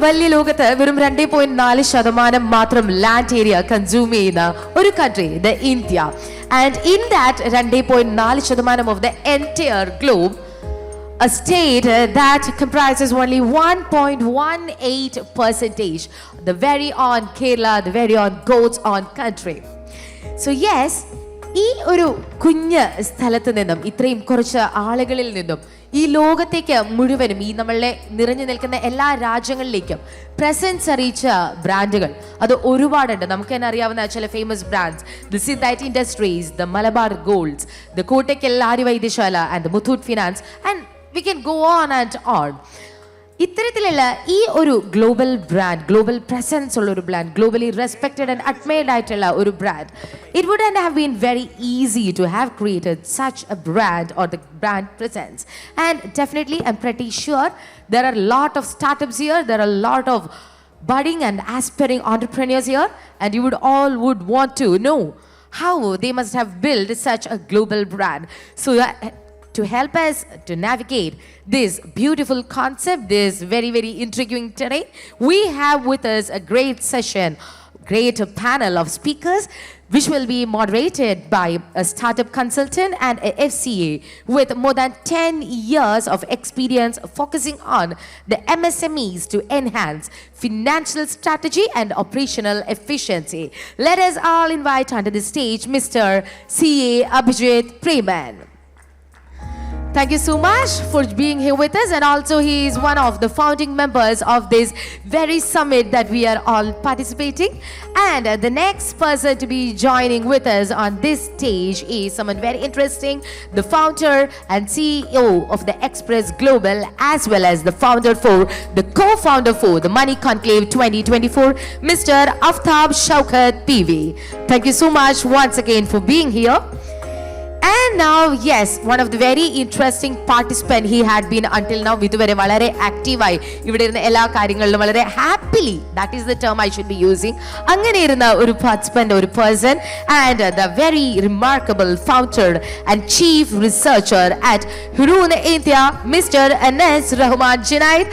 വലിയ ലോകത്ത് വെറും 2.4% മാത്രം ലാൻഡ് ഏരിയ കൺസ്യൂം ചെയ്യുന്ന ഒരു country the India. And in that 2.4% of the entire globe, a state that comprises only 1.18%, the very own Kerala, the very own God's own country. So yes, ഈ ഒരു കുഞ്ഞ് സ്ഥലത്ത് നിന്നും ഇത്രയും കുറച്ച് ആളുകളിൽ നിന്നും ഈ ലോകത്തേക്ക് മുഴുവനും ഈ നമ്മളെ നിറഞ്ഞു നിൽക്കുന്ന എല്ലാ രാജ്യങ്ങളിലേക്കും പ്രസൻസ് അറിയിച്ച ബ്രാൻഡുകൾ അത് ഒരുപാടുണ്ട്. നമുക്ക് തന്നെ അറിയാവുന്ന ചില famous brands, the Synthite industries, the Malabar golds, the Kottakkal Arya Vaidya Sala and the Muthoot finance, and we can go on and on. ഇത്തരത്തിലുള്ള ഈ ഒരു ഗ്ലോബൽ ബ്രാൻഡ്, ഗ്ലോബൽ പ്രസൻസ് ഉള്ള ഒരു brand, globally respected and admired ആയിട്ടുള്ള ഒരു brand, it wouldn't have been very easy to have created such a brand or the brand presence. And definitely I'm pretty sure there are a lot of startups here, there are a lot of budding and aspiring entrepreneurs here, and you would all want to know how they must have built such a global brand. So to help us to navigate this beautiful concept, this very, very intriguing terrain, we have with us a great session, great panel of speakers, which will be moderated by a startup consultant and a FCA with more than 10 years of experience focusing on the MSMEs to enhance financial strategy and operational efficiency. Let us all invite onto the stage Mr. CA Abhijit Preman. Thank you so much for being here with us, and also he is one of the founding members of this very summit that we are all participating. And the next person to be joining with us on this stage is someone very interesting, the founder and CEO of the Express Global, as well as the founder for the co-founder for the Money Conclave 2024, Mr. Aftab Shaukat PV. Thank you so much once again for being here. And now, yes, one of the very interesting participant he had been until now. ഇതുവരെ വളരെ ആക്റ്റീവായി ഇവിടെ ഇരുന്ന എല്ലാ കാര്യങ്ങളിലും വളരെ happily, that is the term I should be using, അങ്ങനെ ഇരുന്ന ഒരു പാർട്ടിസിപ്പന്റ്, ഒരു person, and the very remarkable founder and chief researcher at Hurun India, mister Anas Rahman Junaid.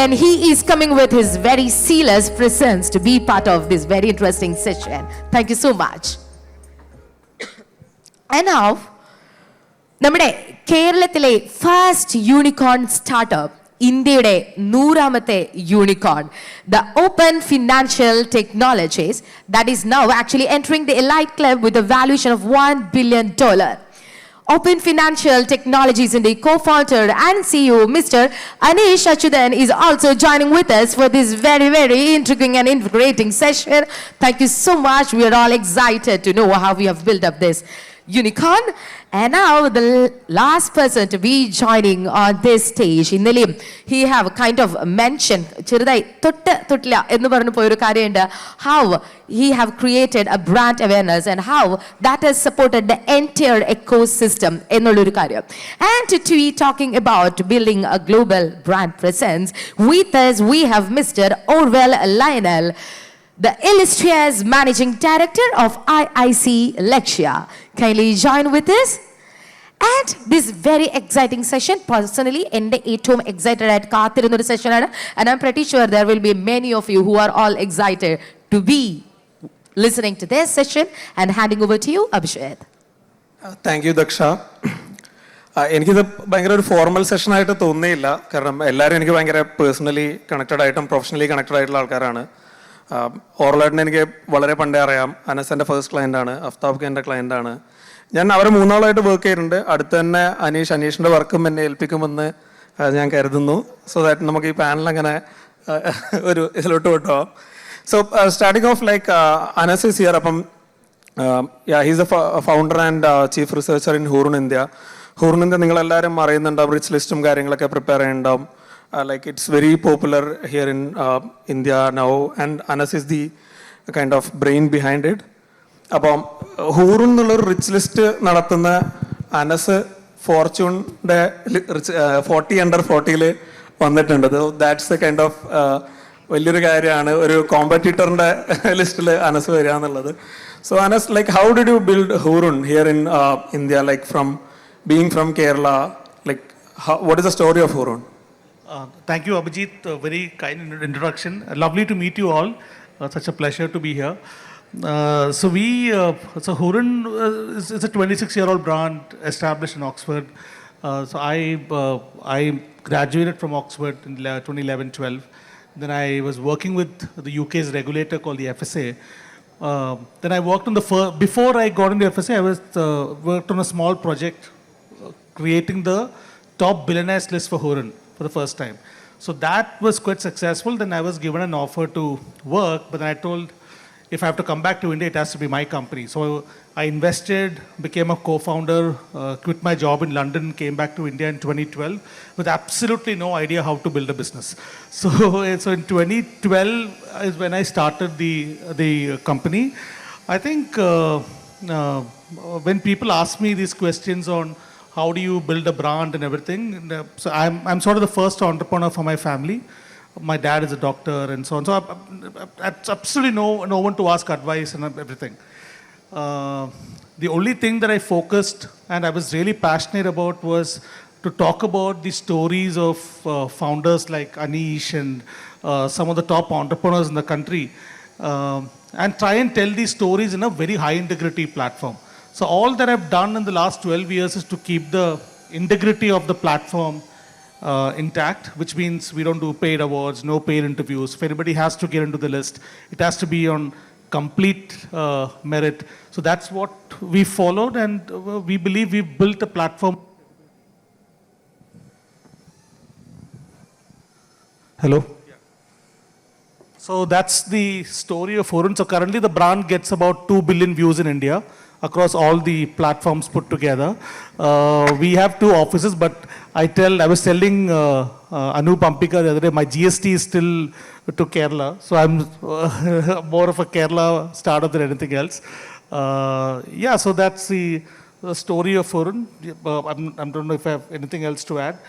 And he is coming with his very seamless presence to be part of this very interesting session. Thank you so much. And now, നമ്മുടെ കേരളത്തിലെ first unicorn startup, ഇന്ത്യയുടെ 100ാമത്തെ unicorn, the open financial technologies, that is now actually entering the elite club with a valuation of $1 billion. Open Financial Technologies and the co-founder and CEO, Mr. Anish Achudan, is also joining with us for this very, very intriguing and integrating session. Thank you so much. We are all excited to know how we have built up this unicorn. And now the last person to be joining on this stage, ഇന്നലെയും he have kind of mentioned ചെറുതായി തൊട്ടില്ല എന്ന് പറഞ്ഞു പോയൊരു കാര്യമുണ്ട്, how he have created a brand awareness and how that has supported the entire ecosystem എന്നുള്ളൊരു കാര്യം. And to be talking about building a global brand presence, with us we have Mr. Orwell Lionel, the illustrious managing director of IIC Lakshya. Kindly join with us. And this very exciting session, personally, ende ഏറ്റവും excited ആയിട്ട് കാത്തിരുന്ന ഒരു സെഷനാണ്. And I'm pretty sure there will be many of you who are all excited to be listening to this session. And handing over to you, Abhishek. Thank you, Daksha. എനിക്കിത് ഭയങ്കര ഒരു formal session ആയിട്ട് തോന്നിയില്ല, കാരണം എല്ലാവരും എനിക്ക് ഭയങ്കര personally connected ആയിട്ടും പ്രൊഫഷണലി കണക്റ്റഡ് ആയിട്ടുള്ള ആൾക്കാരാണ്. ഓർലേട്ടിനെ എനിക്ക് വളരെ പണ്ടേ അറിയാം. അനസ് എൻ്റെ ഫസ്റ്റ് ക്ലയൻ്റാണ്, അഫ്താബ് എൻ്റെ ക്ലയൻ്റാണ്. ഞാൻ അവരെ 3 ആളായിട്ട് വർക്ക് ചെയ്തിട്ടുണ്ട്. അടുത്ത് തന്നെ അനീഷിൻ്റെ വർക്കും എന്നെ ഏൽപ്പിക്കുമെന്ന് ഞാൻ കരുതുന്നു. സോ ദാറ്റ് നമുക്ക് ഈ പാനൽ അങ്ങനെ ഒരു ഇതിലോട്ട് വിട്ടോ. So starting off like Anas is here. അപ്പം he's a founder and chief researcher in Hurun India. Hurun India നിങ്ങളെല്ലാവരും അറിയുന്നുണ്ടാവും, റിച്ച് ലിസ്റ്റും കാര്യങ്ങളൊക്കെ പ്രിപ്പയർ ചെയ്യുന്നുണ്ടാവും. Like it's very popular here in India now, and Anas is the kind of brain behind it. അപ്പം ഹൂറൂൺ എന്നുള്ളൊരു rich list നടത്തുന്ന Anas ഫോർച്യൂണിൻ്റെ 40 under 40 വന്നിട്ടുണ്ട്. That's the kind of വലിയൊരു കാര്യമാണ്, ഒരു കോമ്പറ്റീറ്ററിൻ്റെ ലിസ്റ്റിൽ അനസ് വരിക എന്നുള്ളത്. So Anas, like how did you build Hurun here in India, like from being from Kerala, like what is the story of Hurun? Thank you, Abhijit. Very kind introduction. Lovely to meet you all. Such a pleasure to be here. So Hurun is a 26-year-old brand established in Oxford. I graduated from Oxford in 2011-12. Then I was working with the UK's regulator called the FSA. Then I worked on before I got into FSA, I was worked on a small project creating the top billionaires list for Hurun for the first time. So that was quite successful. Then I was given an offer to work, but then I told if I have to come back to India, it has to be my company. So I invested, became a co-founder, quit my job in London, came back to India in 2012 with absolutely no idea how to build a business. So in 2012 is when I started the company. I think when people ask me these questions on how do you build a brand and everything, so I'm sort of the first entrepreneur for my family. My dad is a doctor and so on. So absolutely no one to ask advice and everything. The only thing that I focused and I was really passionate about was to talk about the stories of founders like Anish and some of the top entrepreneurs in the country, and try and tell these stories in a very high integrity platform. So all that I've done in the last 12 years is to keep the integrity of the platform intact, which means we don't do paid awards, no paid interviews. If anybody has to get into the list, it has to be on complete merit. So that's what we followed, and we believe we've built a platform. Hello? So that's the story of Hurun. So currently the brand gets about 2 billion views in India across all the platforms put together. We have 2 offices, but I was telling Anu Pampika the other day, my GST is still to Kerala. So I'm more of a Kerala startup than anything else. Yeah, so that's the story of Hurun. I don't know if I have anything else to add.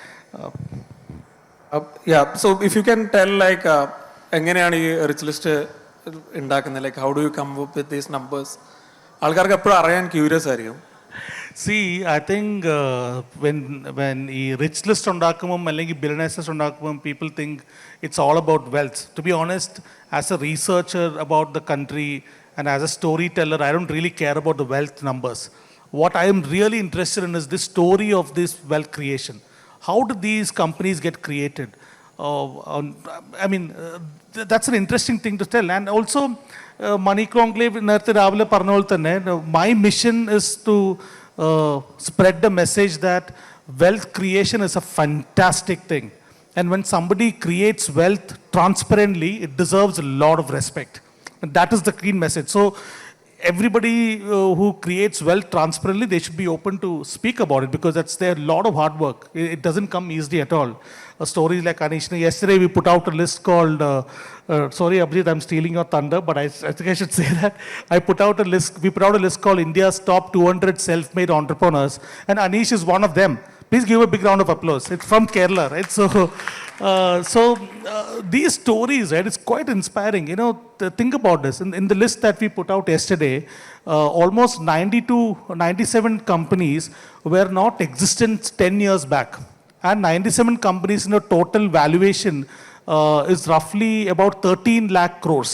Yeah, so if you can tell like എങ്ങനെയാണ് ഈ rich list ഉണ്ടാക്കുന്നത്, like how do you come up with these numbers? ആൾക്കാർക്ക് എപ്പോഴും അറിയാൻ curious ആയിരിക്കും. See, I think when ഈ rich list ഉണ്ടാക്കുമ്പം അല്ലെങ്കിൽ billionaires list ഉണ്ടാക്കുമ്പം people think it's all about wealth. To be honest, as a researcher about the country and as a storyteller, I don't really care about the wealth numbers. What I am really interested in is the story of this wealth creation. How did these companies get created? I mean, that's an interesting thing to tell. And also, Money Conclave, നേരത്തെ രാവിലെ പറഞ്ഞ പോലെ തന്നെ, my mission is to spread the message that wealth creation is a fantastic thing. And when somebody creates wealth transparently, it deserves a lot of respect. And that is the clean message. So everybody who creates wealth transparently, they should be open to speak about it, because that's their lot of hard work. It doesn't come easily at all. Stories like Anish. Yesterday we put out a list called, sorry Abhijit, I'm stealing your thunder, but I think I should say that. We put out a list called India's top 200 self-made entrepreneurs, and Anish is one of them. Please give a big round of applause. It's from Kerala, right? So these stories, right, it's quite inspiring. You know, think about this. In the list that we put out yesterday, almost 97 companies were not existent 10 years back. And 97 companies in a total valuation is roughly about 13 lakh crores.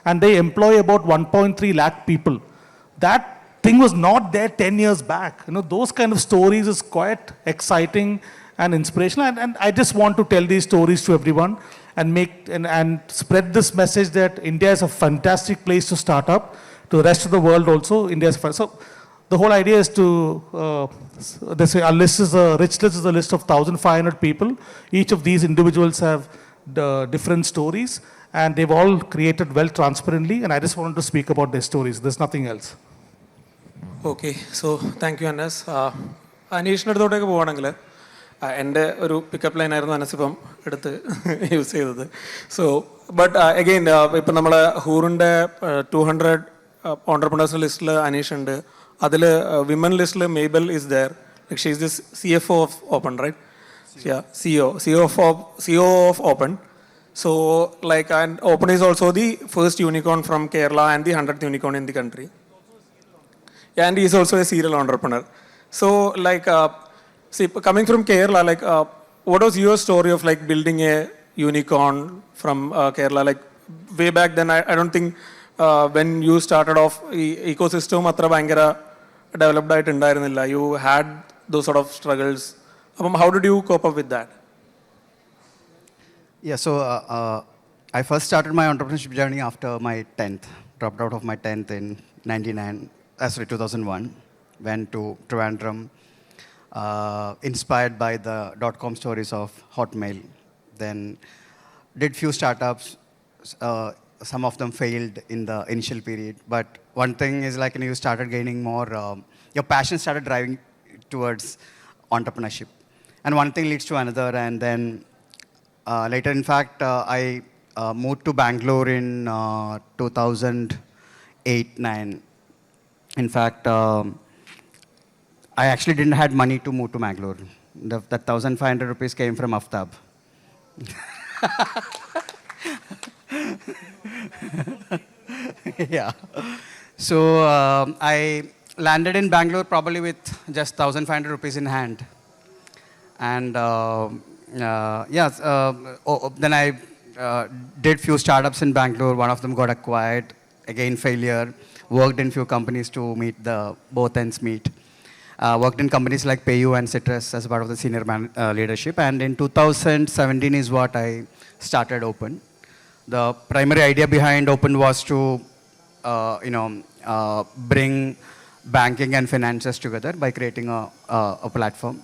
And they employ about 1.3 lakh people. That thing was not there 10 years back. You know, those kind of stories is quite exciting and inspirational. And I just want to tell these stories to everyone and spread this message that India is a fantastic place to start up. To the rest of the world also, India is so the whole idea is to, our list is a rich list, is a list of 1,500 people. Each of these individuals have different stories, and they've all created wealth transparently, and I just wanted to speak about their stories. There's nothing else. Okay, so thank you Anas. അനീഷിൻ്റെ അടുത്തോട്ടേക്ക് പോവുകയാണെങ്കിൽ എൻ്റെ ഒരു pickup ലൈനായിരുന്നു അനസിപ്പം എടുത്ത് use ചെയ്തത്. So but again ഇപ്പം നമ്മൾ ഹൂറിൻ്റെ 200 entrepreneurs ലിസ്റ്റിൽ അനീഷ് ഉണ്ട്. അതിൽ വിമൻ ലിസ്റ്റിൽ Mabel is there. She is this CFO of open, right? CEO of Open. So like, and Open is also the first unicorn from Kerala and the 100th unicorn in the country. Yeah, and he is also a serial entrepreneur. So like, see, coming from Kerala, like what was your story of like building a unicorn from Kerala? Like way back then, I don't think when you started off, ecosystem atra bhayangara developed ആയിട്ടുണ്ടായിരുന്നില്ല. You had those sort of struggles. How did you cope up with that? Yeah, so I first started my entrepreneurship journey after my 10th. Dropped out of my 10th in 2001. Went to Trivandrum, inspired by the .com stories of Hotmail. Then did few startups. Some of them failed in the initial period. But one thing is like, you started gaining more, your passion started driving towards entrepreneurship. And one thing leads to another. And then later, in fact, I moved to Bangalore in 2008-9. In fact, I actually didn't have money to move to Bangalore. That 1,500 rupees came from Aftab. Yeah. So I landed in Bangalore probably with just 1,500 rupees in hand. And then I did few startups in Bangalore. One of them got acquired. Again, failure. Worked in few companies to meet both ends meet. Worked in companies like PayU and Citrus as part of the senior leadership. And in 2017 is what I started Open. The primary idea behind Open was to, bring banking and finances together by creating a platform.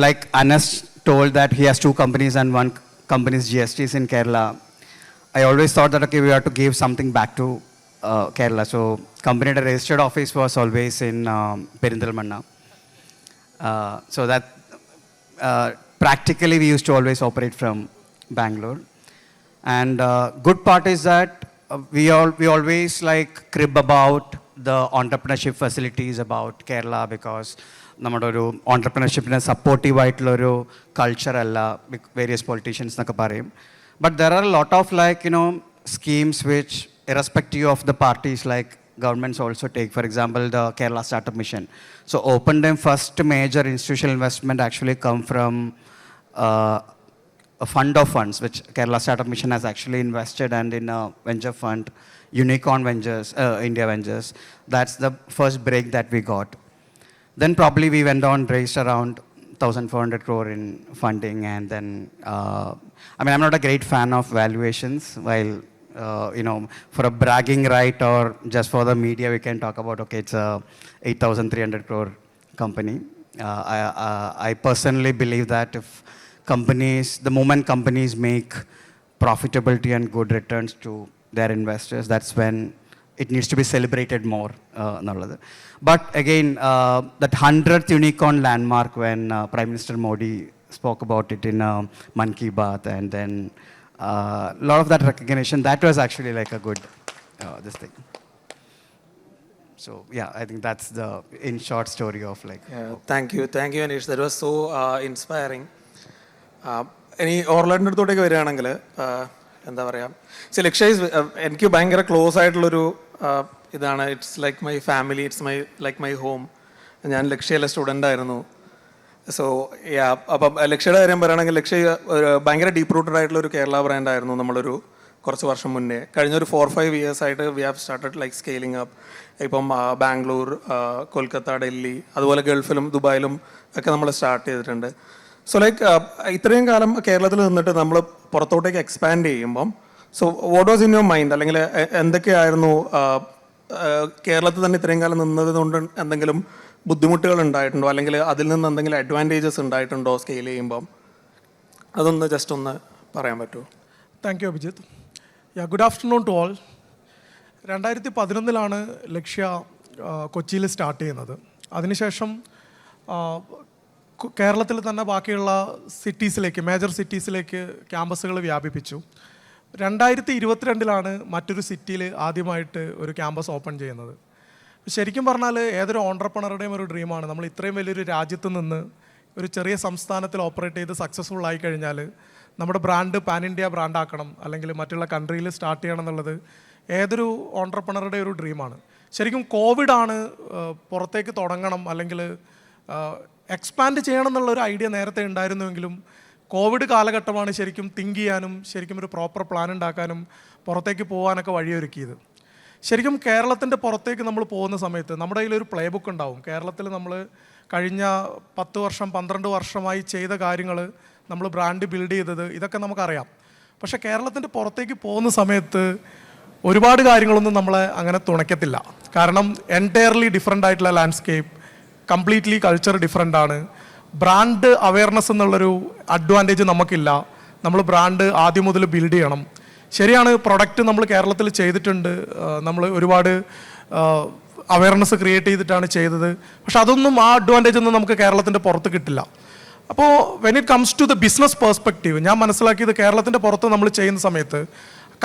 Like Anas told that he has 2 companies and one company's GST is in Kerala. I always thought that, okay, we have to give something back to Kerala. So company registered office was always in Perinthalmanna. So that practically we used to always operate from Bangalore. And good part is that we always like crib about the entrepreneurship facilities about Kerala because നമ്മുടെ ഒരു ഓണ്ടർപ്രണർഷിപ്പിനെ സപ്പോർട്ടീവായിട്ടുള്ളൊരു കൾച്ചറല്ല various politicians എന്നൊക്കെ പറയും. But there are lot of like schemes which irrespective of the parties like governments also take. For example, the Kerala Startup Mission. So Open them first major institutional investment actually come from a fund of funds which Kerala Startup Mission has actually invested and in a venture fund, Unicorn Ventures, India Ventures. That's the first break that we got. Then probably we went on, raised around 1,400 crore in funding, and then, I'm not a great fan of valuations. While, for a bragging right or just for the media, we can talk about, okay, it's a 8,300 crore company. I personally believe that the moment companies make profitability and good returns to their investors, that's when it needs to be celebrated more. But again, that 100th unicorn landmark when Prime Minister Modi spoke about it in Man Ki Baat, and then a lot of that recognition, that was actually like a good this thing. So yeah, I think that's the in short story of like. Yeah, thank you, Anish. That was so inspiring. ഇനി ഓർലാൻഡിൻ്റെ അടുത്തോട്ടേക്ക് വരികയാണെങ്കിൽ എന്താ പറയുക, ലക്ഷ്യ എനിക്ക് ഭയങ്കര close ആയിട്ടുള്ളൊരു ഇതാണ്. It's like my family, it's like my home. ഞാൻ ലക്ഷ്യയിലെ student ആയിരുന്നു. സോ അപ്പം ലക്ഷ്യയുടെ കാര്യം പറയുകയാണെങ്കിൽ ലക്ഷ്യ ഭയങ്കര ഡീപ്പ് റൂട്ടഡ് ആയിട്ടുള്ള ഒരു കേരള ബ്രാൻഡായിരുന്നു നമ്മളൊരു കുറച്ച് വർഷം മുന്നേ. കഴിഞ്ഞൊരു 4-5 years ആയിട്ട് we have started like scaling up. ഇപ്പം ബാംഗ്ലൂർ, കൊൽക്കത്ത, ഡൽഹി, അതുപോലെ ഗൾഫിലും ദുബായിലും ഒക്കെ നമ്മൾ സ്റ്റാർട്ട് ചെയ്തിട്ടുണ്ട്. സോ ലൈക്ക് ഇത്രയും കാലം കേരളത്തിൽ നിന്നിട്ട് നമ്മൾ പുറത്തോട്ടേക്ക് എക്സ്പാൻഡ് ചെയ്യുമ്പം, so what was in your mind? അല്ലെങ്കിൽ എന്തൊക്കെയായിരുന്നു കേരളത്തിൽ തന്നെ ഇത്രയും കാലം നിന്നത് കൊണ്ട് എന്തെങ്കിലും ബുദ്ധിമുട്ടുകൾ ഉണ്ടായിട്ടുണ്ടോ, അല്ലെങ്കിൽ അതിൽ നിന്ന് എന്തെങ്കിലും അഡ്വാൻറ്റേജസ് ഉണ്ടായിട്ടുണ്ടോ സ്കെയിൽ ചെയ്യുമ്പം? അതൊന്ന് ജസ്റ്റ് ഒന്ന് പറയാൻ പറ്റുമോ? Thank you Abhijith. Good afternoon to all. 2011 Lakshya കൊച്ചിയിൽ സ്റ്റാർട്ട് ചെയ്യുന്നത്. അതിനുശേഷം കേരളത്തിൽ തന്നെ ബാക്കിയുള്ള സിറ്റീസിലേക്ക്, മേജർ സിറ്റീസിലേക്ക് ക്യാമ്പസുകൾ വ്യാപിപ്പിച്ചു. 2022 മറ്റൊരു സിറ്റിയിൽ ആദ്യമായിട്ട് ഒരു ക്യാമ്പസ് ഓപ്പൺ ചെയ്യുന്നത്. ശരിക്കും പറഞ്ഞാൽ ഏതൊരു ഓൺട്രപ്രണറുടെയും ഒരു ഡ്രീമാണ്. നമ്മൾ ഇത്രയും വലിയൊരു രാജ്യത്ത് നിന്ന് ഒരു ചെറിയ സംസ്ഥാനത്തിൽ ഓപ്പറേറ്റ് ചെയ്ത് സക്സസ്ഫുൾ ആയി കഴിഞ്ഞാൽ നമ്മുടെ ബ്രാൻഡ് പാൻ ഇന്ത്യ ബ്രാൻഡാക്കണം, അല്ലെങ്കിൽ മറ്റുള്ള കൺട്രിയിൽ സ്റ്റാർട്ട് ചെയ്യണം എന്നുള്ളത് ഏതൊരു ഓൺട്രപ്രണറുടെ ഒരു ഡ്രീമാണ്. ശരിക്കും കോവിഡാണ് പുറത്തേക്ക് തുടങ്ങണം അല്ലെങ്കിൽ എക്സ്പാൻഡ് ചെയ്യണം എന്നുള്ളൊരു ഐഡിയ നേരത്തെ ഉണ്ടായിരുന്നുവെങ്കിലും കോവിഡ് കാലഘട്ടമാണ് ശരിക്കും തിങ്ക് ചെയ്യാനും ശരിക്കും ഒരു പ്രോപ്പർ പ്ലാൻ ഉണ്ടാക്കാനും പുറത്തേക്ക് പോകാനൊക്കെ വഴിയൊരുക്കിയത്. ശരിക്കും കേരളത്തിൻ്റെ പുറത്തേക്ക് നമ്മൾ പോകുന്ന സമയത്ത് നമ്മുടെ കയ്യിലൊരു പ്ലേ ബുക്ക് ഉണ്ടാവും. കേരളത്തിൽ നമ്മൾ കഴിഞ്ഞ 10 വർഷം 12 വർഷമായി ചെയ്ത കാര്യങ്ങൾ, നമ്മൾ ബ്രാൻഡ് ബിൽഡ് ചെയ്തത്, ഇതൊക്കെ നമുക്കറിയാം. പക്ഷേ കേരളത്തിൻ്റെ പുറത്തേക്ക് പോകുന്ന സമയത്ത് ഒരുപാട് കാര്യങ്ങളൊന്നും നമ്മളെ അങ്ങനെ തുണയ്ക്കത്തില്ല. കാരണം എൻറ്റയർലി ഡിഫറെൻ്റ് ആയിട്ടുള്ള ലാൻഡ്സ്കേപ്പ്, കംപ്ലീറ്റ്ലി കൾച്ചർ ഡിഫറെൻ്റ് ആണ്. ബ്രാൻഡ് അവയർനെസ് എന്നുള്ളൊരു അഡ്വാൻറ്റേജ് നമുക്കില്ല. നമ്മൾ ബ്രാൻഡ് ആദ്യം മുതൽ ബിൽഡ് ചെയ്യണം. ശരിയാണ്, പ്രൊഡക്റ്റ് നമ്മൾ കേരളത്തിൽ ചെയ്തിട്ടുണ്ട്, നമ്മൾ ഒരുപാട് അവയർനെസ് ക്രിയേറ്റ് ചെയ്തിട്ടാണ് ചെയ്തത്. പക്ഷെ അതൊന്നും, ആ അഡ്വാൻറ്റേജ് ഒന്നും നമുക്ക് കേരളത്തിൻ്റെ പുറത്ത് കിട്ടില്ല. അപ്പോൾ when it comes to the business perspective, ഞാൻ മനസ്സിലാക്കിയത് കേരളത്തിൻ്റെ പുറത്ത് നമ്മൾ ചെയ്യുന്ന സമയത്ത്